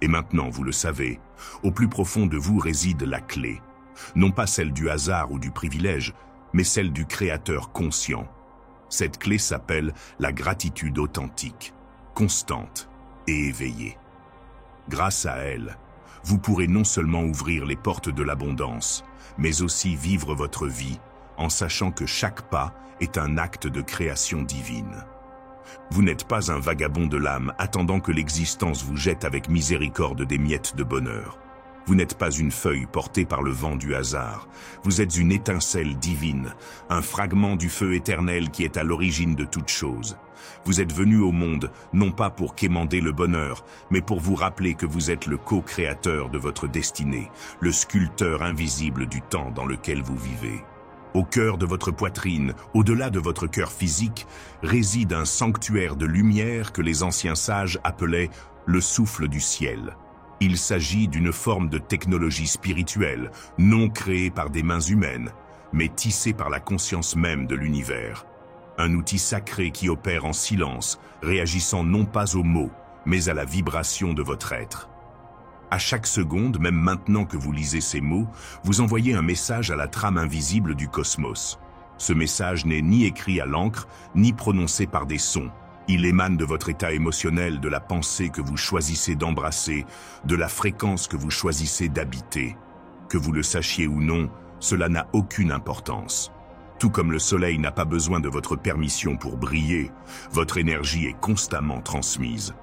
Et maintenant, vous le savez, au plus profond de vous réside la clé. Non pas celle du hasard ou du privilège, mais celle du créateur conscient. Cette clé s'appelle la gratitude authentique, constante et éveillée. Grâce à elle, vous pourrez non seulement ouvrir les portes de l'abondance, mais aussi vivre votre vie en sachant que chaque pas est un acte de création divine. Vous n'êtes pas un vagabond de l'âme attendant que l'existence vous jette avec miséricorde des miettes de bonheur. Vous n'êtes pas une feuille portée par le vent du hasard. Vous êtes une étincelle divine, un fragment du feu éternel qui est à l'origine de toute chose. Vous êtes venu au monde, non pas pour quémander le bonheur, mais pour vous rappeler que vous êtes le co-créateur de votre destinée, le sculpteur invisible du temps dans lequel vous vivez. Au cœur de votre poitrine, au-delà de votre cœur physique, réside un sanctuaire de lumière que les anciens sages appelaient le souffle du ciel. Il s'agit d'une forme de technologie spirituelle, non créée par des mains humaines, mais tissée par la conscience même de l'univers. un outil sacré qui opère en silence, réagissant non pas aux mots, mais à la vibration de votre être. À chaque seconde, même maintenant que vous lisez ces mots, vous envoyez un message à la trame invisible du cosmos. Ce message n'est ni écrit à l'encre, ni prononcé par des sons. Il émane de votre état émotionnel, de la pensée que vous choisissez d'embrasser, de la fréquence que vous choisissez d'habiter. Que vous le sachiez ou non, cela n'a aucune importance. Tout comme le soleil n'a pas besoin de votre permission pour briller, votre énergie est constamment transmise.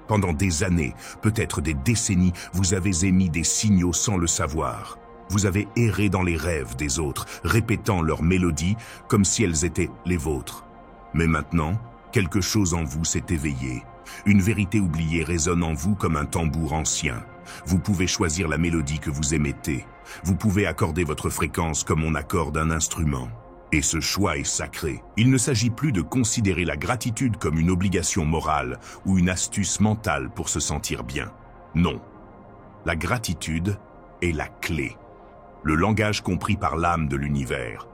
Pendant des années, peut-être des décennies, vous avez émis des signaux sans le savoir. Vous avez erré dans les rêves des autres, répétant leurs mélodies comme si elles étaient les vôtres. Mais maintenant, quelque chose en vous s'est éveillé. Une vérité oubliée résonne en vous comme un tambour ancien. Vous pouvez choisir la mélodie que vous émettez. Vous pouvez accorder votre fréquence comme on accorde un instrument. Et ce choix est sacré. Il ne s'agit plus de considérer la gratitude comme une obligation morale ou une astuce mentale pour se sentir bien. Non. La gratitude est la clé. Le langage compris par l'âme de l'univers.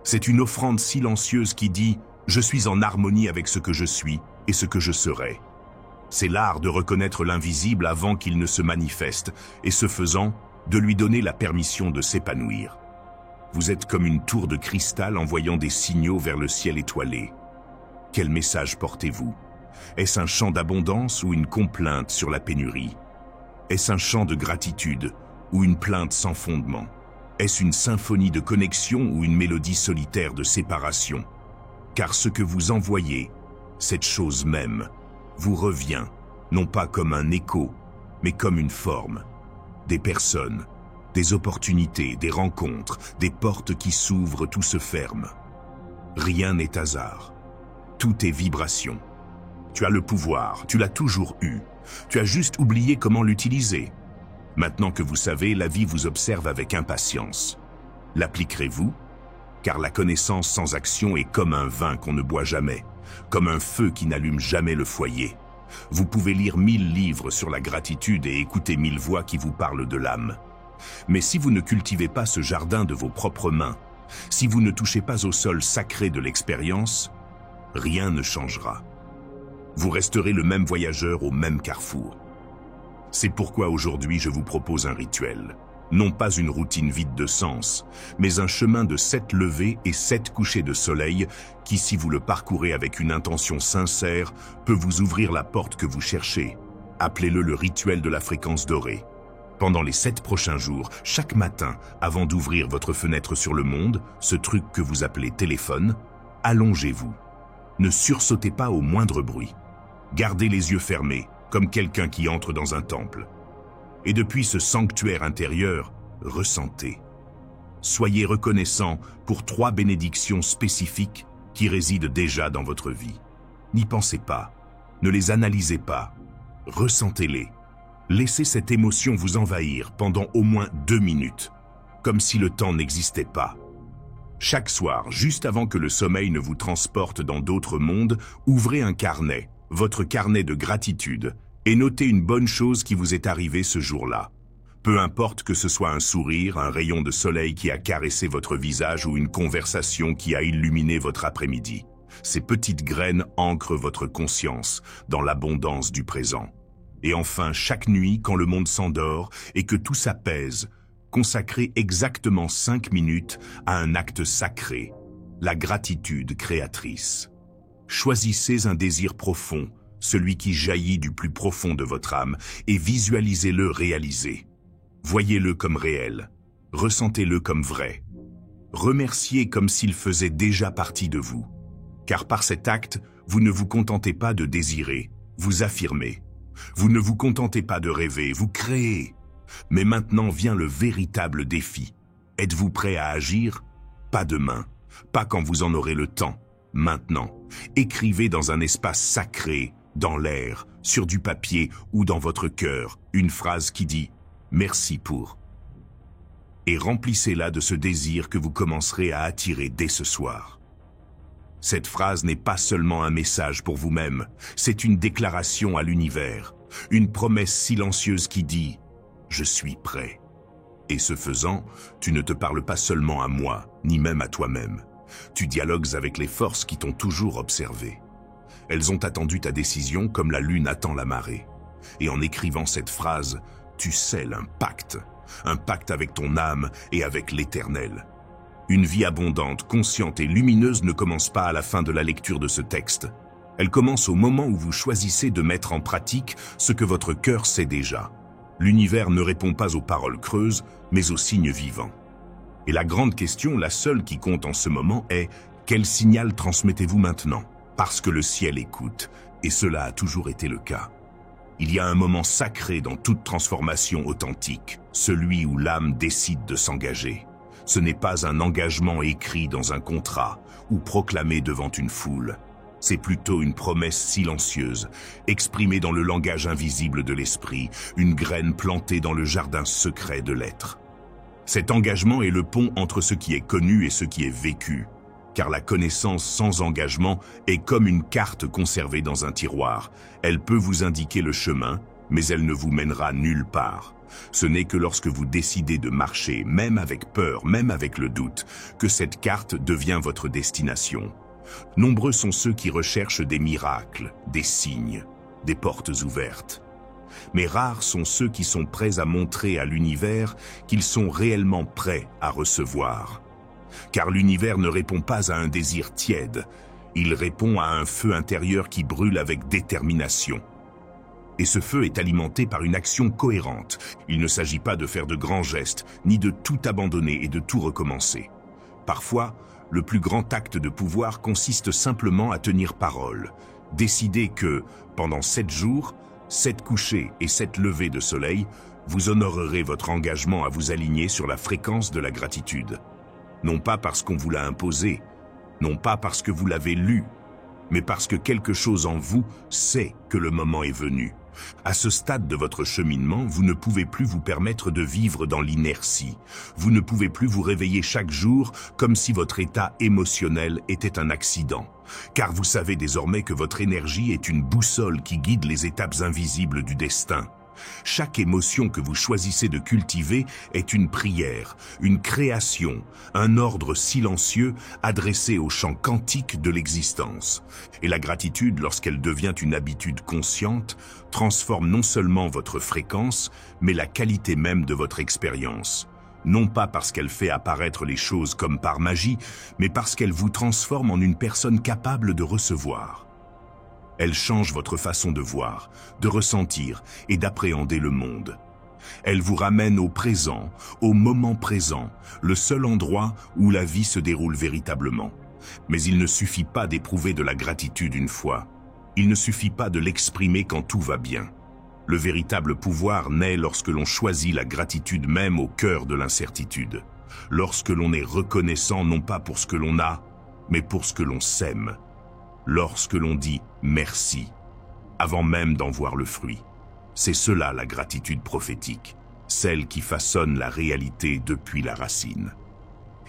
C'est une offrande silencieuse qui dit « Je suis en harmonie avec ce que je suis et ce que je serai ». C'est l'art de reconnaître l'invisible avant qu'il ne se manifeste et ce faisant, de lui donner la permission de s'épanouir. Vous êtes comme une tour de cristal envoyant des signaux vers le ciel étoilé. Quel message portez-vous? Est-ce un chant d'abondance ou une complainte sur la pénurie? Est-ce un chant de gratitude ou une plainte sans fondement? Est-ce une symphonie de connexion ou une mélodie solitaire de séparation? Car ce que vous envoyez, cette chose même, vous revient, non pas comme un écho, mais comme une forme. Des personnes, des opportunités, des rencontres, des portes qui s'ouvrent, tout se ferme. Rien n'est hasard. Tout est vibration. Tu as le pouvoir, tu l'as toujours eu. Tu as juste oublié comment l'utiliser. Maintenant que vous savez, la vie vous observe avec impatience. L'appliquerez-vous? Car la connaissance sans action est comme un vin qu'on ne boit jamais, comme un feu qui n'allume jamais le foyer. Vous pouvez lire 1000 livres sur la gratitude et écouter 1000 voix qui vous parlent de l'âme. Mais si vous ne cultivez pas ce jardin de vos propres mains, si vous ne touchez pas au sol sacré de l'expérience, rien ne changera. Vous resterez le même voyageur au même carrefour. C'est pourquoi aujourd'hui je vous propose un rituel. Non pas une routine vide de sens, mais un chemin de 7 levées et 7 couchers de soleil qui, si vous le parcourez avec une intention sincère, peut vous ouvrir la porte que vous cherchez. Appelez-le le rituel de la fréquence dorée. Pendant les 7 prochains jours, chaque matin, avant d'ouvrir votre fenêtre sur le monde, ce truc que vous appelez téléphone, allongez-vous. Ne sursautez pas au moindre bruit. Gardez les yeux fermés, comme quelqu'un qui entre dans un temple. Et depuis ce sanctuaire intérieur, ressentez. Soyez reconnaissant pour 3 bénédictions spécifiques qui résident déjà dans votre vie. N'y pensez pas, ne les analysez pas, ressentez-les. Laissez cette émotion vous envahir pendant au moins 2 minutes, comme si le temps n'existait pas. Chaque soir, juste avant que le sommeil ne vous transporte dans d'autres mondes, ouvrez un carnet, votre carnet de gratitude, et notez une bonne chose qui vous est arrivée ce jour-là. Peu importe que ce soit un sourire, un rayon de soleil qui a caressé votre visage ou une conversation qui a illuminé votre après-midi. Ces petites graines ancrent votre conscience dans l'abondance du présent. Et enfin, chaque nuit, quand le monde s'endort et que tout s'apaise, consacrez exactement 5 minutes à un acte sacré, la gratitude créatrice. Choisissez un désir profond, celui qui jaillit du plus profond de votre âme, et visualisez-le réalisé. Voyez-le comme réel, ressentez-le comme vrai. Remerciez comme s'il faisait déjà partie de vous. Car par cet acte, vous ne vous contentez pas de désirer, vous affirmez. Vous ne vous contentez pas de rêver, vous créez. Mais maintenant vient le véritable défi. Êtes-vous prêt à agir? Pas demain, pas quand vous en aurez le temps, maintenant. Écrivez dans un espace sacré, dans l'air, sur du papier ou dans votre cœur, une phrase qui dit « Merci pour ». Et remplissez-la de ce désir que vous commencerez à attirer dès ce soir. Cette phrase n'est pas seulement un message pour vous-même, c'est une déclaration à l'univers, une promesse silencieuse qui dit « Je suis prêt ». Et ce faisant, tu ne te parles pas seulement à moi, ni même à toi-même. Tu dialogues avec les forces qui t'ont toujours observé. Elles ont attendu ta décision comme la lune attend la marée. Et en écrivant cette phrase, tu scelles un pacte avec ton âme et avec l'Éternel. Une vie abondante, consciente et lumineuse ne commence pas à la fin de la lecture de ce texte. Elle commence au moment où vous choisissez de mettre en pratique ce que votre cœur sait déjà. L'univers ne répond pas aux paroles creuses, mais aux signes vivants. Et la grande question, la seule qui compte en ce moment est « Quel signal transmettez-vous maintenant ?» Parce que le ciel écoute, et cela a toujours été le cas. Il y a un moment sacré dans toute transformation authentique, celui où l'âme décide de s'engager. Ce n'est pas un engagement écrit dans un contrat ou proclamé devant une foule. C'est plutôt une promesse silencieuse, exprimée dans le langage invisible de l'esprit, une graine plantée dans le jardin secret de l'être. Cet engagement est le pont entre ce qui est connu et ce qui est vécu, car la connaissance sans engagement est comme une carte conservée dans un tiroir. Elle peut vous indiquer le chemin, mais elle ne vous mènera nulle part. Ce n'est que lorsque vous décidez de marcher, même avec peur, même avec le doute, que cette carte devient votre destination. Nombreux sont ceux qui recherchent des miracles, des signes, des portes ouvertes. Mais rares sont ceux qui sont prêts à montrer à l'univers qu'ils sont réellement prêts à recevoir. Car l'univers ne répond pas à un désir tiède, il répond à un feu intérieur qui brûle avec détermination. Et ce feu est alimenté par une action cohérente. Il ne s'agit pas de faire de grands gestes, ni de tout abandonner et de tout recommencer. Parfois, le plus grand acte de pouvoir consiste simplement à tenir parole. Décider que, pendant 7 jours, 7 couchers et 7 levées de soleil, vous honorerez votre engagement à vous aligner sur la fréquence de la gratitude. Non pas parce qu'on vous l'a imposé, non pas parce que vous l'avez lu, mais parce que quelque chose en vous sait que le moment est venu. À ce stade de votre cheminement, vous ne pouvez plus vous permettre de vivre dans l'inertie. Vous ne pouvez plus vous réveiller chaque jour comme si votre état émotionnel était un accident. Car vous savez désormais que votre énergie est une boussole qui guide les étapes invisibles du destin. Chaque émotion que vous choisissez de cultiver est une prière, une création, un ordre silencieux adressé au champ quantique de l'existence. Et la gratitude, lorsqu'elle devient une habitude consciente, transforme non seulement votre fréquence, mais la qualité même de votre expérience. Non pas parce qu'elle fait apparaître les choses comme par magie, mais parce qu'elle vous transforme en une personne capable de recevoir. Elle change votre façon de voir, de ressentir et d'appréhender le monde. Elle vous ramène au présent, au moment présent, le seul endroit où la vie se déroule véritablement. Mais il ne suffit pas d'éprouver de la gratitude une fois. Il ne suffit pas de l'exprimer quand tout va bien. Le véritable pouvoir naît lorsque l'on choisit la gratitude même au cœur de l'incertitude. Lorsque l'on est reconnaissant non pas pour ce que l'on a, mais pour ce que l'on sème. Lorsque l'on dit « merci » avant même d'en voir le fruit. C'est cela la gratitude prophétique, celle qui façonne la réalité depuis la racine.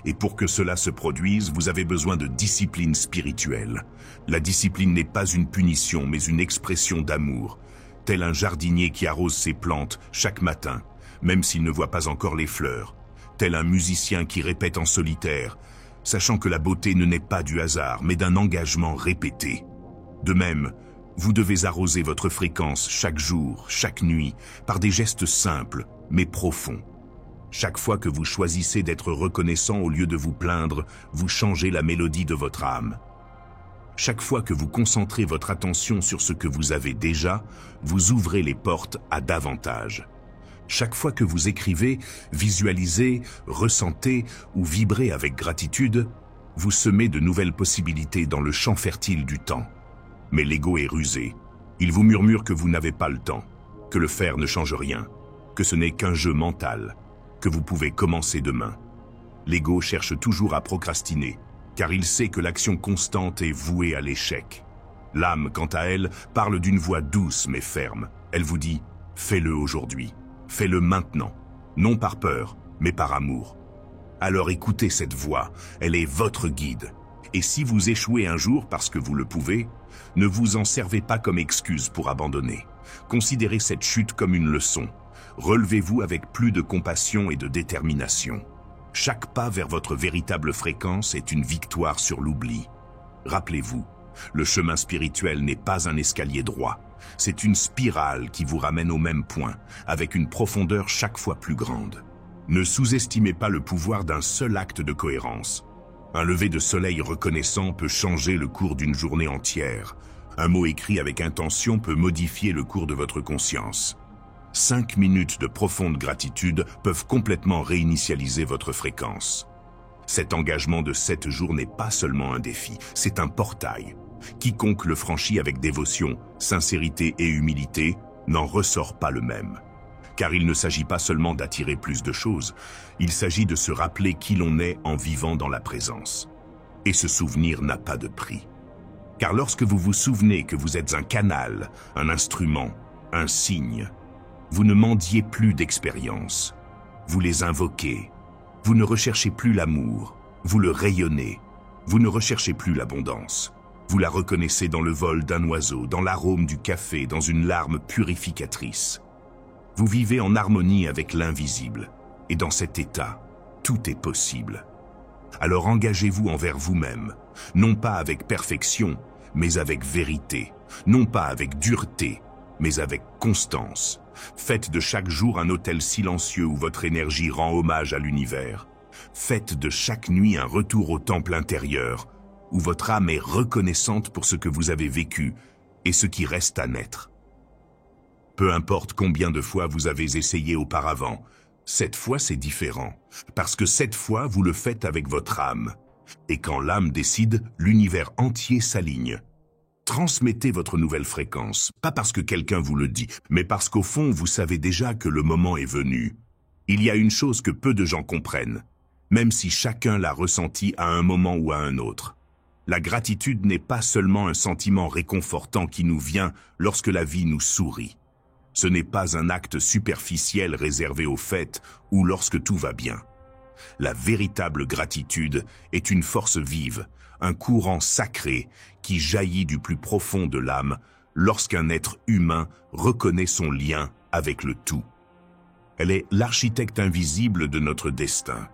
Et pour que cela se produise, vous avez besoin de discipline spirituelle. La discipline n'est pas une punition, mais une expression d'amour, tel un jardinier qui arrose ses plantes chaque matin, même s'il ne voit pas encore les fleurs, tel un musicien qui répète en solitaire, sachant que la beauté ne naît pas du hasard, mais d'un engagement répété. De même, vous devez arroser votre fréquence chaque jour, chaque nuit, par des gestes simples, mais profonds. Chaque fois que vous choisissez d'être reconnaissant au lieu de vous plaindre, vous changez la mélodie de votre âme. Chaque fois que vous concentrez votre attention sur ce que vous avez déjà, vous ouvrez les portes à davantage. Chaque fois que vous écrivez, visualisez, ressentez ou vibrez avec gratitude, vous semez de nouvelles possibilités dans le champ fertile du temps. Mais l'ego est rusé. Il vous murmure que vous n'avez pas le temps, que le faire ne change rien, que ce n'est qu'un jeu mental, que vous pouvez commencer demain. L'ego cherche toujours à procrastiner, car il sait que l'action constante est vouée à l'échec. L'âme, quant à elle, parle d'une voix douce mais ferme. Elle vous dit « fais-le aujourd'hui ». Fais-le maintenant, non par peur, mais par amour. Alors écoutez cette voix, elle est votre guide. Et si vous échouez un jour parce que vous le pouvez, ne vous en servez pas comme excuse pour abandonner. Considérez cette chute comme une leçon. Relevez-vous avec plus de compassion et de détermination. Chaque pas vers votre véritable fréquence est une victoire sur l'oubli. Rappelez-vous, le chemin spirituel n'est pas un escalier droit. C'est une spirale qui vous ramène au même point, avec une profondeur chaque fois plus grande. Ne sous-estimez pas le pouvoir d'un seul acte de cohérence. Un lever de soleil reconnaissant peut changer le cours d'une journée entière. Un mot écrit avec intention peut modifier le cours de votre conscience. 5 minutes de profonde gratitude peuvent complètement réinitialiser votre fréquence. Cet engagement de 7 jours n'est pas seulement un défi, c'est un portail. Quiconque le franchit avec dévotion, sincérité et humilité n'en ressort pas le même. Car il ne s'agit pas seulement d'attirer plus de choses, il s'agit de se rappeler qui l'on est en vivant dans la présence. Et ce souvenir n'a pas de prix. Car lorsque vous vous souvenez que vous êtes un canal, un instrument, un signe, vous ne mendiez plus d'expériences. Vous les invoquez. Vous ne recherchez plus l'amour. Vous le rayonnez. Vous ne recherchez plus l'abondance. Vous la reconnaissez dans le vol d'un oiseau, dans l'arôme du café, dans une larme purificatrice. Vous vivez en harmonie avec l'invisible. Et dans cet état, tout est possible. Alors engagez-vous envers vous-même, non pas avec perfection, mais avec vérité, non pas avec dureté, mais avec constance. Faites de chaque jour un autel silencieux où votre énergie rend hommage à l'univers. Faites de chaque nuit un retour au temple intérieur, où votre âme est reconnaissante pour ce que vous avez vécu et ce qui reste à naître. Peu importe combien de fois vous avez essayé auparavant, cette fois c'est différent, parce que cette fois vous le faites avec votre âme. Et quand l'âme décide, l'univers entier s'aligne. Transmettez votre nouvelle fréquence, pas parce que quelqu'un vous le dit, mais parce qu'au fond vous savez déjà que le moment est venu. Il y a une chose que peu de gens comprennent, même si chacun l'a ressenti à un moment ou à un autre. La gratitude n'est pas seulement un sentiment réconfortant qui nous vient lorsque la vie nous sourit. Ce n'est pas un acte superficiel réservé aux fêtes ou lorsque tout va bien. La véritable gratitude est une force vive, un courant sacré qui jaillit du plus profond de l'âme lorsqu'un être humain reconnaît son lien avec le tout. Elle est l'architecte invisible de notre destin.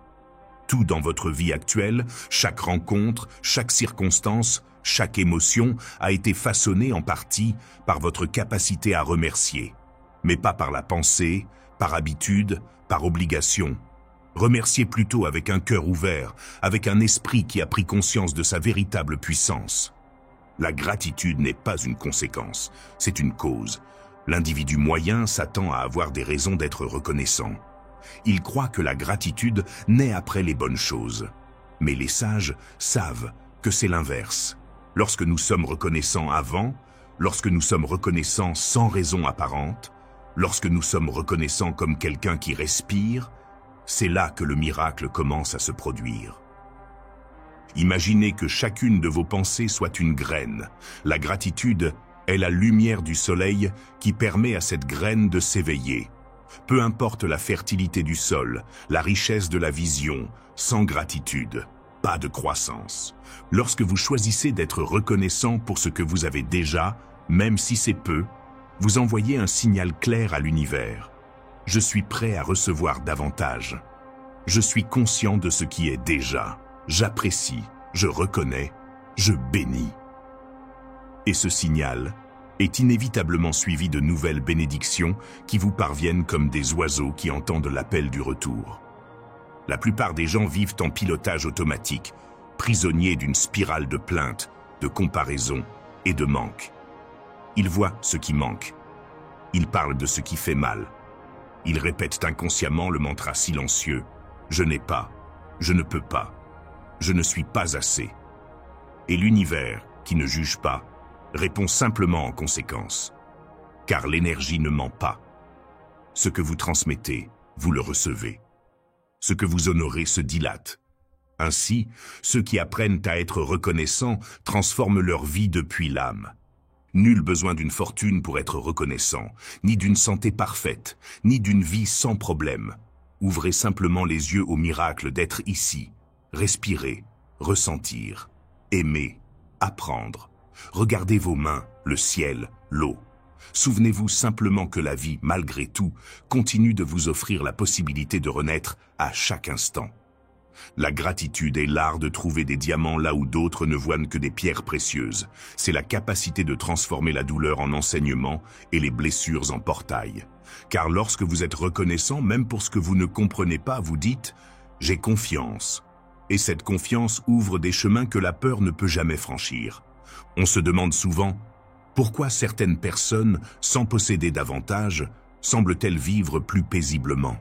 Tout dans votre vie actuelle, chaque rencontre, chaque circonstance, chaque émotion a été façonné en partie par votre capacité à remercier, mais pas par la pensée, par habitude, par obligation. Remerciez plutôt avec un cœur ouvert, avec un esprit qui a pris conscience de sa véritable puissance. La gratitude n'est pas une conséquence, c'est une cause. L'individu moyen s'attend à avoir des raisons d'être reconnaissant. Il croit que la gratitude naît après les bonnes choses. Mais les sages savent que c'est l'inverse. Lorsque nous sommes reconnaissants avant, lorsque nous sommes reconnaissants sans raison apparente, lorsque nous sommes reconnaissants comme quelqu'un qui respire, c'est là que le miracle commence à se produire. Imaginez que chacune de vos pensées soit une graine. La gratitude est la lumière du soleil qui permet à cette graine de s'éveiller. Peu importe la fertilité du sol, la richesse de la vision, sans gratitude, pas de croissance. Lorsque vous choisissez d'être reconnaissant pour ce que vous avez déjà, même si c'est peu, vous envoyez un signal clair à l'univers. Je suis prêt à recevoir davantage. Je suis conscient de ce qui est déjà. J'apprécie, je reconnais, je bénis. Et ce signal est inévitablement suivi de nouvelles bénédictions qui vous parviennent comme des oiseaux qui entendent l'appel du retour. La plupart des gens vivent en pilotage automatique, prisonniers d'une spirale de plaintes, de comparaisons et de manque. Ils voient ce qui manque. Ils parlent de ce qui fait mal. Ils répètent inconsciemment le mantra silencieux « Je n'ai pas, je ne peux pas, je ne suis pas assez ». Et l'univers, qui ne juge pas, répond simplement en conséquence. Car l'énergie ne ment pas. Ce que vous transmettez, vous le recevez. Ce que vous honorez se dilate. Ainsi, ceux qui apprennent à être reconnaissants transforment leur vie depuis l'âme. Nul besoin d'une fortune pour être reconnaissant, ni d'une santé parfaite, ni d'une vie sans problème. Ouvrez simplement les yeux au miracle d'être ici, respirer, ressentir, aimer, apprendre. Regardez vos mains, le ciel, l'eau. Souvenez-vous simplement que la vie, malgré tout, continue de vous offrir la possibilité de renaître à chaque instant. La gratitude est l'art de trouver des diamants là où d'autres ne voient que des pierres précieuses. C'est la capacité de transformer la douleur en enseignement et les blessures en portail. Car lorsque vous êtes reconnaissant, même pour ce que vous ne comprenez pas, vous dites « j'ai confiance ». Et cette confiance ouvre des chemins que la peur ne peut jamais franchir. On se demande souvent pourquoi certaines personnes, sans posséder davantage, semblent-elles vivre plus paisiblement?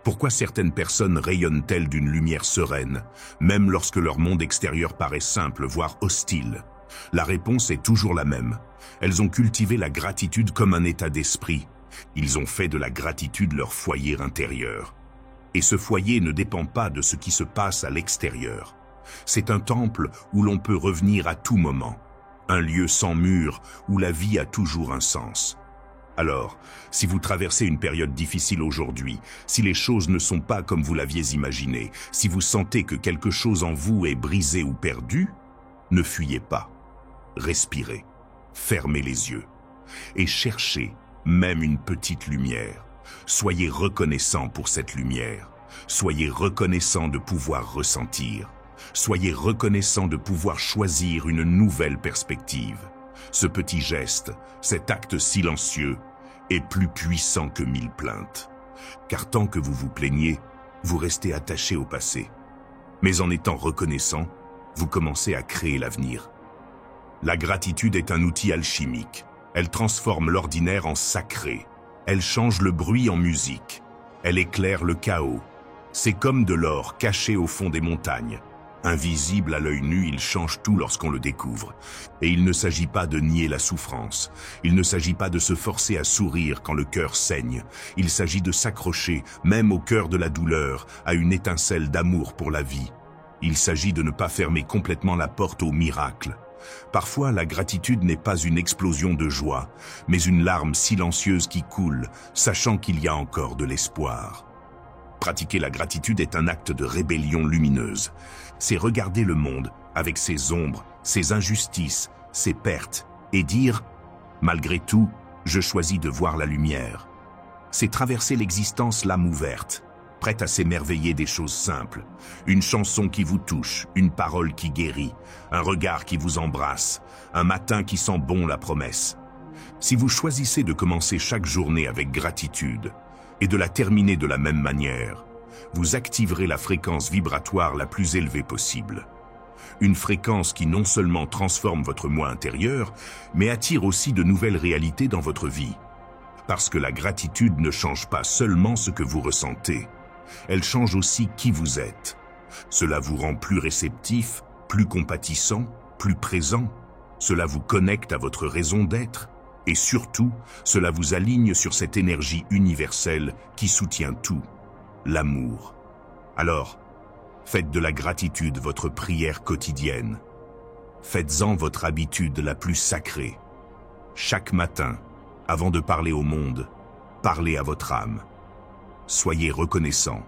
Pourquoi certaines personnes rayonnent-elles d'une lumière sereine, même lorsque leur monde extérieur paraît simple, voire hostile? La réponse est toujours la même. Elles ont cultivé la gratitude comme un état d'esprit. Ils ont fait de la gratitude leur foyer intérieur. Et ce foyer ne dépend pas de ce qui se passe à l'extérieur. C'est un temple où l'on peut revenir à tout moment. Un lieu sans mur où la vie a toujours un sens. Alors, si vous traversez une période difficile aujourd'hui, si les choses ne sont pas comme vous l'aviez imaginé, si vous sentez que quelque chose en vous est brisé ou perdu, ne fuyez pas. Respirez, fermez les yeux et cherchez même une petite lumière. Soyez reconnaissant pour cette lumière. Soyez reconnaissant de pouvoir ressentir. Soyez reconnaissant de pouvoir choisir une nouvelle perspective. Ce petit geste, cet acte silencieux, est plus puissant que 1000 plaintes. Car tant que vous vous plaignez, vous restez attaché au passé. Mais en étant reconnaissant, vous commencez à créer l'avenir. La gratitude est un outil alchimique. Elle transforme l'ordinaire en sacré. Elle change le bruit en musique. Elle éclaire le chaos. C'est comme de l'or caché au fond des montagnes. Invisible à l'œil nu, il change tout lorsqu'on le découvre. Et il ne s'agit pas de nier la souffrance. Il ne s'agit pas de se forcer à sourire quand le cœur saigne. Il s'agit de s'accrocher, même au cœur de la douleur, à une étincelle d'amour pour la vie. Il s'agit de ne pas fermer complètement la porte au miracle. Parfois, la gratitude n'est pas une explosion de joie, mais une larme silencieuse qui coule, sachant qu'il y a encore de l'espoir. Pratiquer la gratitude est un acte de rébellion lumineuse. C'est regarder le monde avec ses ombres, ses injustices, ses pertes, et dire « Malgré tout, je choisis de voir la lumière ». C'est traverser l'existence l'âme ouverte, prête à s'émerveiller des choses simples. Une chanson qui vous touche, une parole qui guérit, un regard qui vous embrasse, un matin qui sent bon la promesse. Si vous choisissez de commencer chaque journée avec gratitude et de la terminer de la même manière, vous activerez la fréquence vibratoire la plus élevée possible. Une fréquence qui non seulement transforme votre moi intérieur, mais attire aussi de nouvelles réalités dans votre vie. Parce que la gratitude ne change pas seulement ce que vous ressentez, elle change aussi qui vous êtes. Cela vous rend plus réceptif, plus compatissant, plus présent. Cela vous connecte à votre raison d'être. Et surtout, cela vous aligne sur cette énergie universelle qui soutient tout, l'amour. Alors, faites de la gratitude votre prière quotidienne. Faites-en votre habitude la plus sacrée. Chaque matin, avant de parler au monde, parlez à votre âme. Soyez reconnaissant.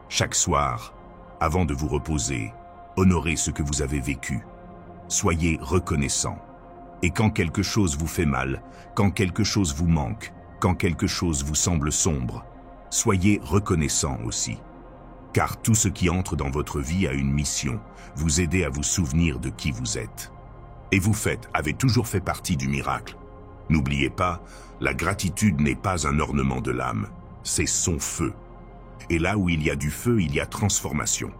Chaque soir, avant de vous reposer, honorez ce que vous avez vécu. Soyez reconnaissant. Et quand quelque chose vous fait mal, quand quelque chose vous manque, quand quelque chose vous semble sombre, soyez reconnaissant aussi. Car tout ce qui entre dans votre vie a une mission, vous aider à vous souvenir de qui vous êtes. Et vous avez toujours fait partie du miracle. N'oubliez pas, la gratitude n'est pas un ornement de l'âme, c'est son feu. Et là où il y a du feu, il y a transformation.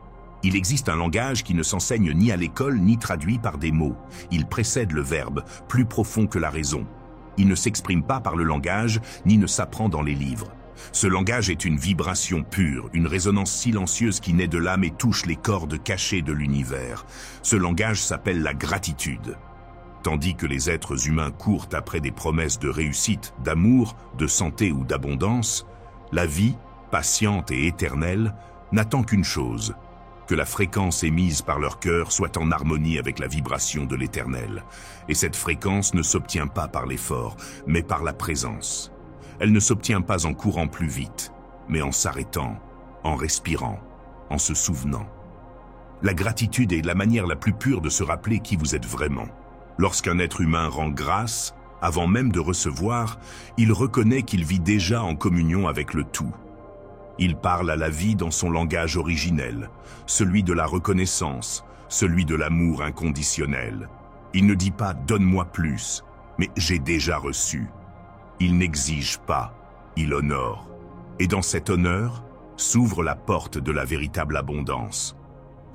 Il existe un langage qui ne s'enseigne ni à l'école ni traduit par des mots. Il précède le verbe, plus profond que la raison. Il ne s'exprime pas par le langage, ni ne s'apprend dans les livres. Ce langage est une vibration pure, une résonance silencieuse qui naît de l'âme et touche les cordes cachées de l'univers. Ce langage s'appelle la gratitude. Tandis que les êtres humains courent après des promesses de réussite, d'amour, de santé ou d'abondance, la vie, patiente et éternelle, n'attend qu'une chose, que la fréquence émise par leur cœur soit en harmonie avec la vibration de l'éternel. Et cette fréquence ne s'obtient pas par l'effort, mais par la présence. Elle ne s'obtient pas en courant plus vite, mais en s'arrêtant, en respirant, en se souvenant. La gratitude est la manière la plus pure de se rappeler qui vous êtes vraiment. Lorsqu'un être humain rend grâce, avant même de recevoir, il reconnaît qu'il vit déjà en communion avec le tout. Il parle à la vie dans son langage originel, celui de la reconnaissance, celui de l'amour inconditionnel. Il ne dit pas « donne-moi plus », mais « j'ai déjà reçu ». Il n'exige pas, il honore. Et dans cet honneur, s'ouvre la porte de la véritable abondance.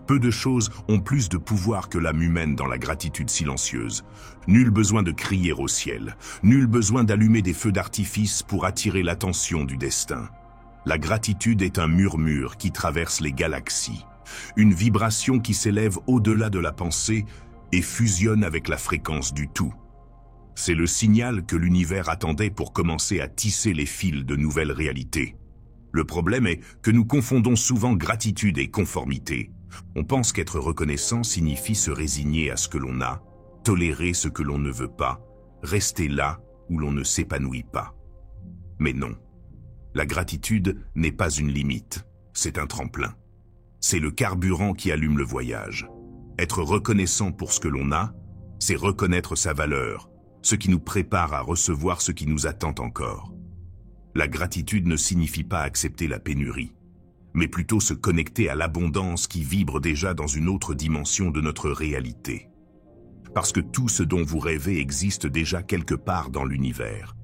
Peu de choses ont plus de pouvoir que l'âme humaine dans la gratitude silencieuse. Nul besoin de crier au ciel, nul besoin d'allumer des feux d'artifice pour attirer l'attention du destin. La gratitude est un murmure qui traverse les galaxies, une vibration qui s'élève au-delà de la pensée et fusionne avec la fréquence du tout. C'est le signal que l'univers attendait pour commencer à tisser les fils de nouvelles réalités. Le problème est que nous confondons souvent gratitude et conformité. On pense qu'être reconnaissant signifie se résigner à ce que l'on a, tolérer ce que l'on ne veut pas, rester là où l'on ne s'épanouit pas. Mais non. La gratitude n'est pas une limite, c'est un tremplin. C'est le carburant qui allume le voyage. Être reconnaissant pour ce que l'on a, c'est reconnaître sa valeur, ce qui nous prépare à recevoir ce qui nous attend encore. La gratitude ne signifie pas accepter la pénurie, mais plutôt se connecter à l'abondance qui vibre déjà dans une autre dimension de notre réalité. Parce que tout ce dont vous rêvez existe déjà quelque part dans l'univers.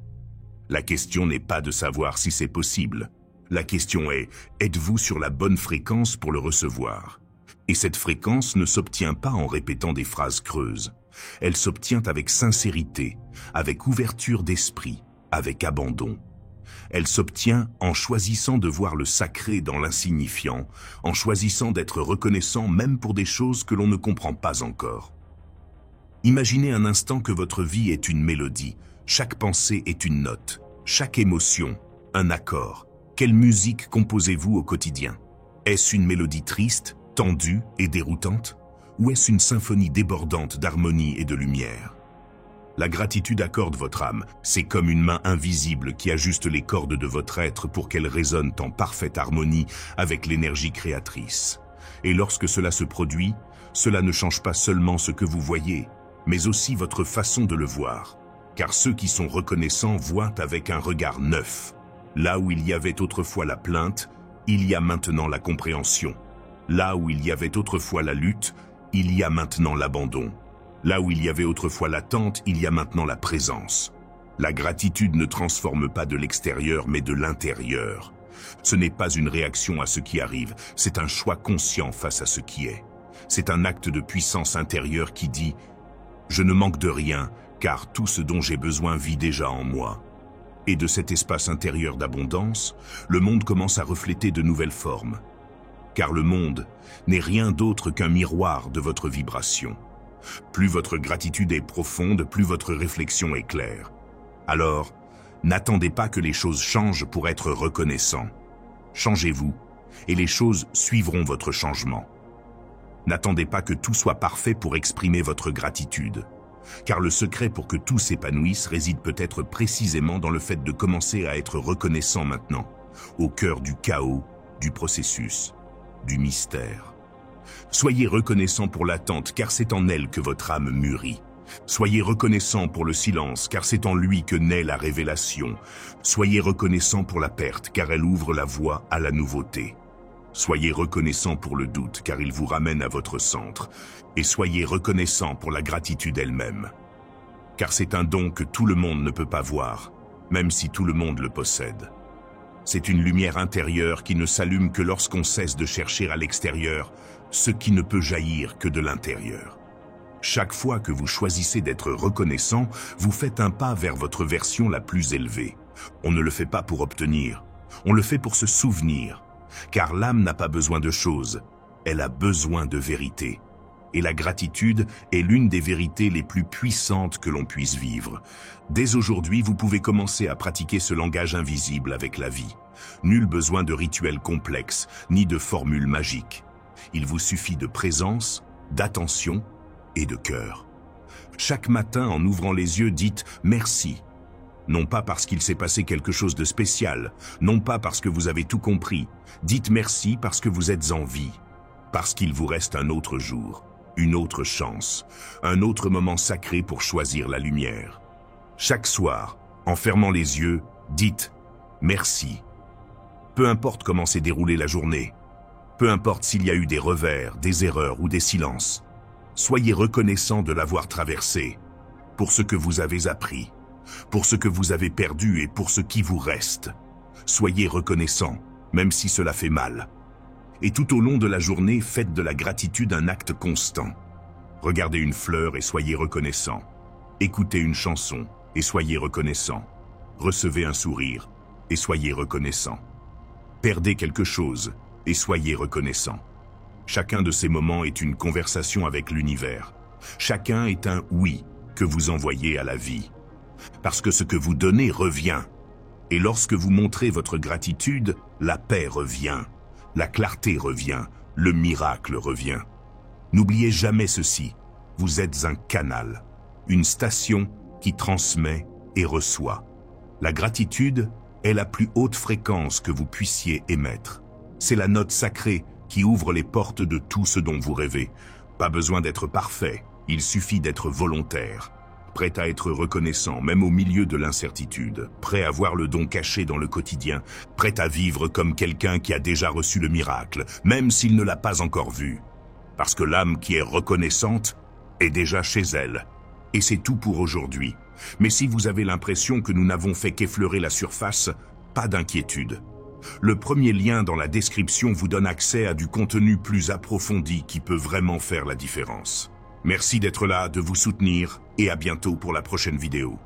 La question n'est pas de savoir si c'est possible. La question est, êtes-vous sur la bonne fréquence pour le recevoir? Et cette fréquence ne s'obtient pas en répétant des phrases creuses. Elle s'obtient avec sincérité, avec ouverture d'esprit, avec abandon. Elle s'obtient en choisissant de voir le sacré dans l'insignifiant, en choisissant d'être reconnaissant même pour des choses que l'on ne comprend pas encore. Imaginez un instant que votre vie est une mélodie, chaque pensée est une note, chaque émotion, un accord. Quelle musique composez-vous au quotidien? Est-ce une mélodie triste, tendue et déroutante? Ou est-ce une symphonie débordante d'harmonie et de lumière? La gratitude accorde votre âme, c'est comme une main invisible qui ajuste les cordes de votre être pour qu'elles résonnent en parfaite harmonie avec l'énergie créatrice. Et lorsque cela se produit, cela ne change pas seulement ce que vous voyez, mais aussi votre façon de le voir. Car ceux qui sont reconnaissants voient avec un regard neuf. Là où il y avait autrefois la plainte, il y a maintenant la compréhension. Là où il y avait autrefois la lutte, il y a maintenant l'abandon. Là où il y avait autrefois l'attente, il y a maintenant la présence. La gratitude ne transforme pas de l'extérieur, mais de l'intérieur. Ce n'est pas une réaction à ce qui arrive, c'est un choix conscient face à ce qui est. C'est un acte de puissance intérieure qui dit « Je ne manque de rien, car tout ce dont j'ai besoin vit déjà en moi ». Et de cet espace intérieur d'abondance, le monde commence à refléter de nouvelles formes. Car le monde n'est rien d'autre qu'un miroir de votre vibration. Plus votre gratitude est profonde, plus votre réflexion est claire. Alors, n'attendez pas que les choses changent pour être reconnaissant. Changez-vous, et les choses suivront votre changement. N'attendez pas que tout soit parfait pour exprimer votre gratitude. Car le secret pour que tout s'épanouisse réside peut-être précisément dans le fait de commencer à être reconnaissant maintenant, au cœur du chaos, du processus, du mystère. Soyez reconnaissant pour l'attente, car c'est en elle que votre âme mûrit. Soyez reconnaissant pour le silence, car c'est en lui que naît la révélation. Soyez reconnaissant pour la perte, car elle ouvre la voie à la nouveauté. Soyez reconnaissant pour le doute, car il vous ramène à votre centre. Et soyez reconnaissant pour la gratitude elle-même. Car c'est un don que tout le monde ne peut pas voir, même si tout le monde le possède. C'est une lumière intérieure qui ne s'allume que lorsqu'on cesse de chercher à l'extérieur ce qui ne peut jaillir que de l'intérieur. Chaque fois que vous choisissez d'être reconnaissant, vous faites un pas vers votre version la plus élevée. On ne le fait pas pour obtenir, on le fait pour se souvenir. Car l'âme n'a pas besoin de choses, elle a besoin de vérité. Et la gratitude est l'une des vérités les plus puissantes que l'on puisse vivre. Dès aujourd'hui, vous pouvez commencer à pratiquer ce langage invisible avec la vie. Nul besoin de rituels complexes, ni de formules magiques. Il vous suffit de présence, d'attention et de cœur. Chaque matin, en ouvrant les yeux, dites « merci ». Non pas parce qu'il s'est passé quelque chose de spécial, non pas parce que vous avez tout compris. Dites merci parce que vous êtes en vie, parce qu'il vous reste un autre jour, une autre chance, un autre moment sacré pour choisir la lumière. Chaque soir, en fermant les yeux, dites merci. Peu importe comment s'est déroulée la journée, peu importe s'il y a eu des revers, des erreurs ou des silences, soyez reconnaissant de l'avoir traversé, pour ce que vous avez appris, pour ce que vous avez perdu et pour ce qui vous reste. Soyez reconnaissant, même si cela fait mal. Et tout au long de la journée, faites de la gratitude un acte constant. Regardez une fleur et soyez reconnaissant. Écoutez une chanson et soyez reconnaissant. Recevez un sourire et soyez reconnaissant. Perdez quelque chose et soyez reconnaissant. Chacun de ces moments est une conversation avec l'univers. Chacun est un oui que vous envoyez à la vie. Parce que ce que vous donnez revient. Et lorsque vous montrez votre gratitude, la paix revient, la clarté revient, le miracle revient. N'oubliez jamais ceci, vous êtes un canal, une station qui transmet et reçoit. La gratitude est la plus haute fréquence que vous puissiez émettre. C'est la note sacrée qui ouvre les portes de tout ce dont vous rêvez. Pas besoin d'être parfait, il suffit d'être volontaire. Prêt à être reconnaissant, même au milieu de l'incertitude, prêt à voir le don caché dans le quotidien, prêt à vivre comme quelqu'un qui a déjà reçu le miracle, même s'il ne l'a pas encore vu. Parce que l'âme qui est reconnaissante est déjà chez elle. Et c'est tout pour aujourd'hui. Mais si vous avez l'impression que nous n'avons fait qu'effleurer la surface, pas d'inquiétude. Le premier lien dans la description vous donne accès à du contenu plus approfondi qui peut vraiment faire la différence. Merci d'être là, de vous soutenir, et à bientôt pour la prochaine vidéo.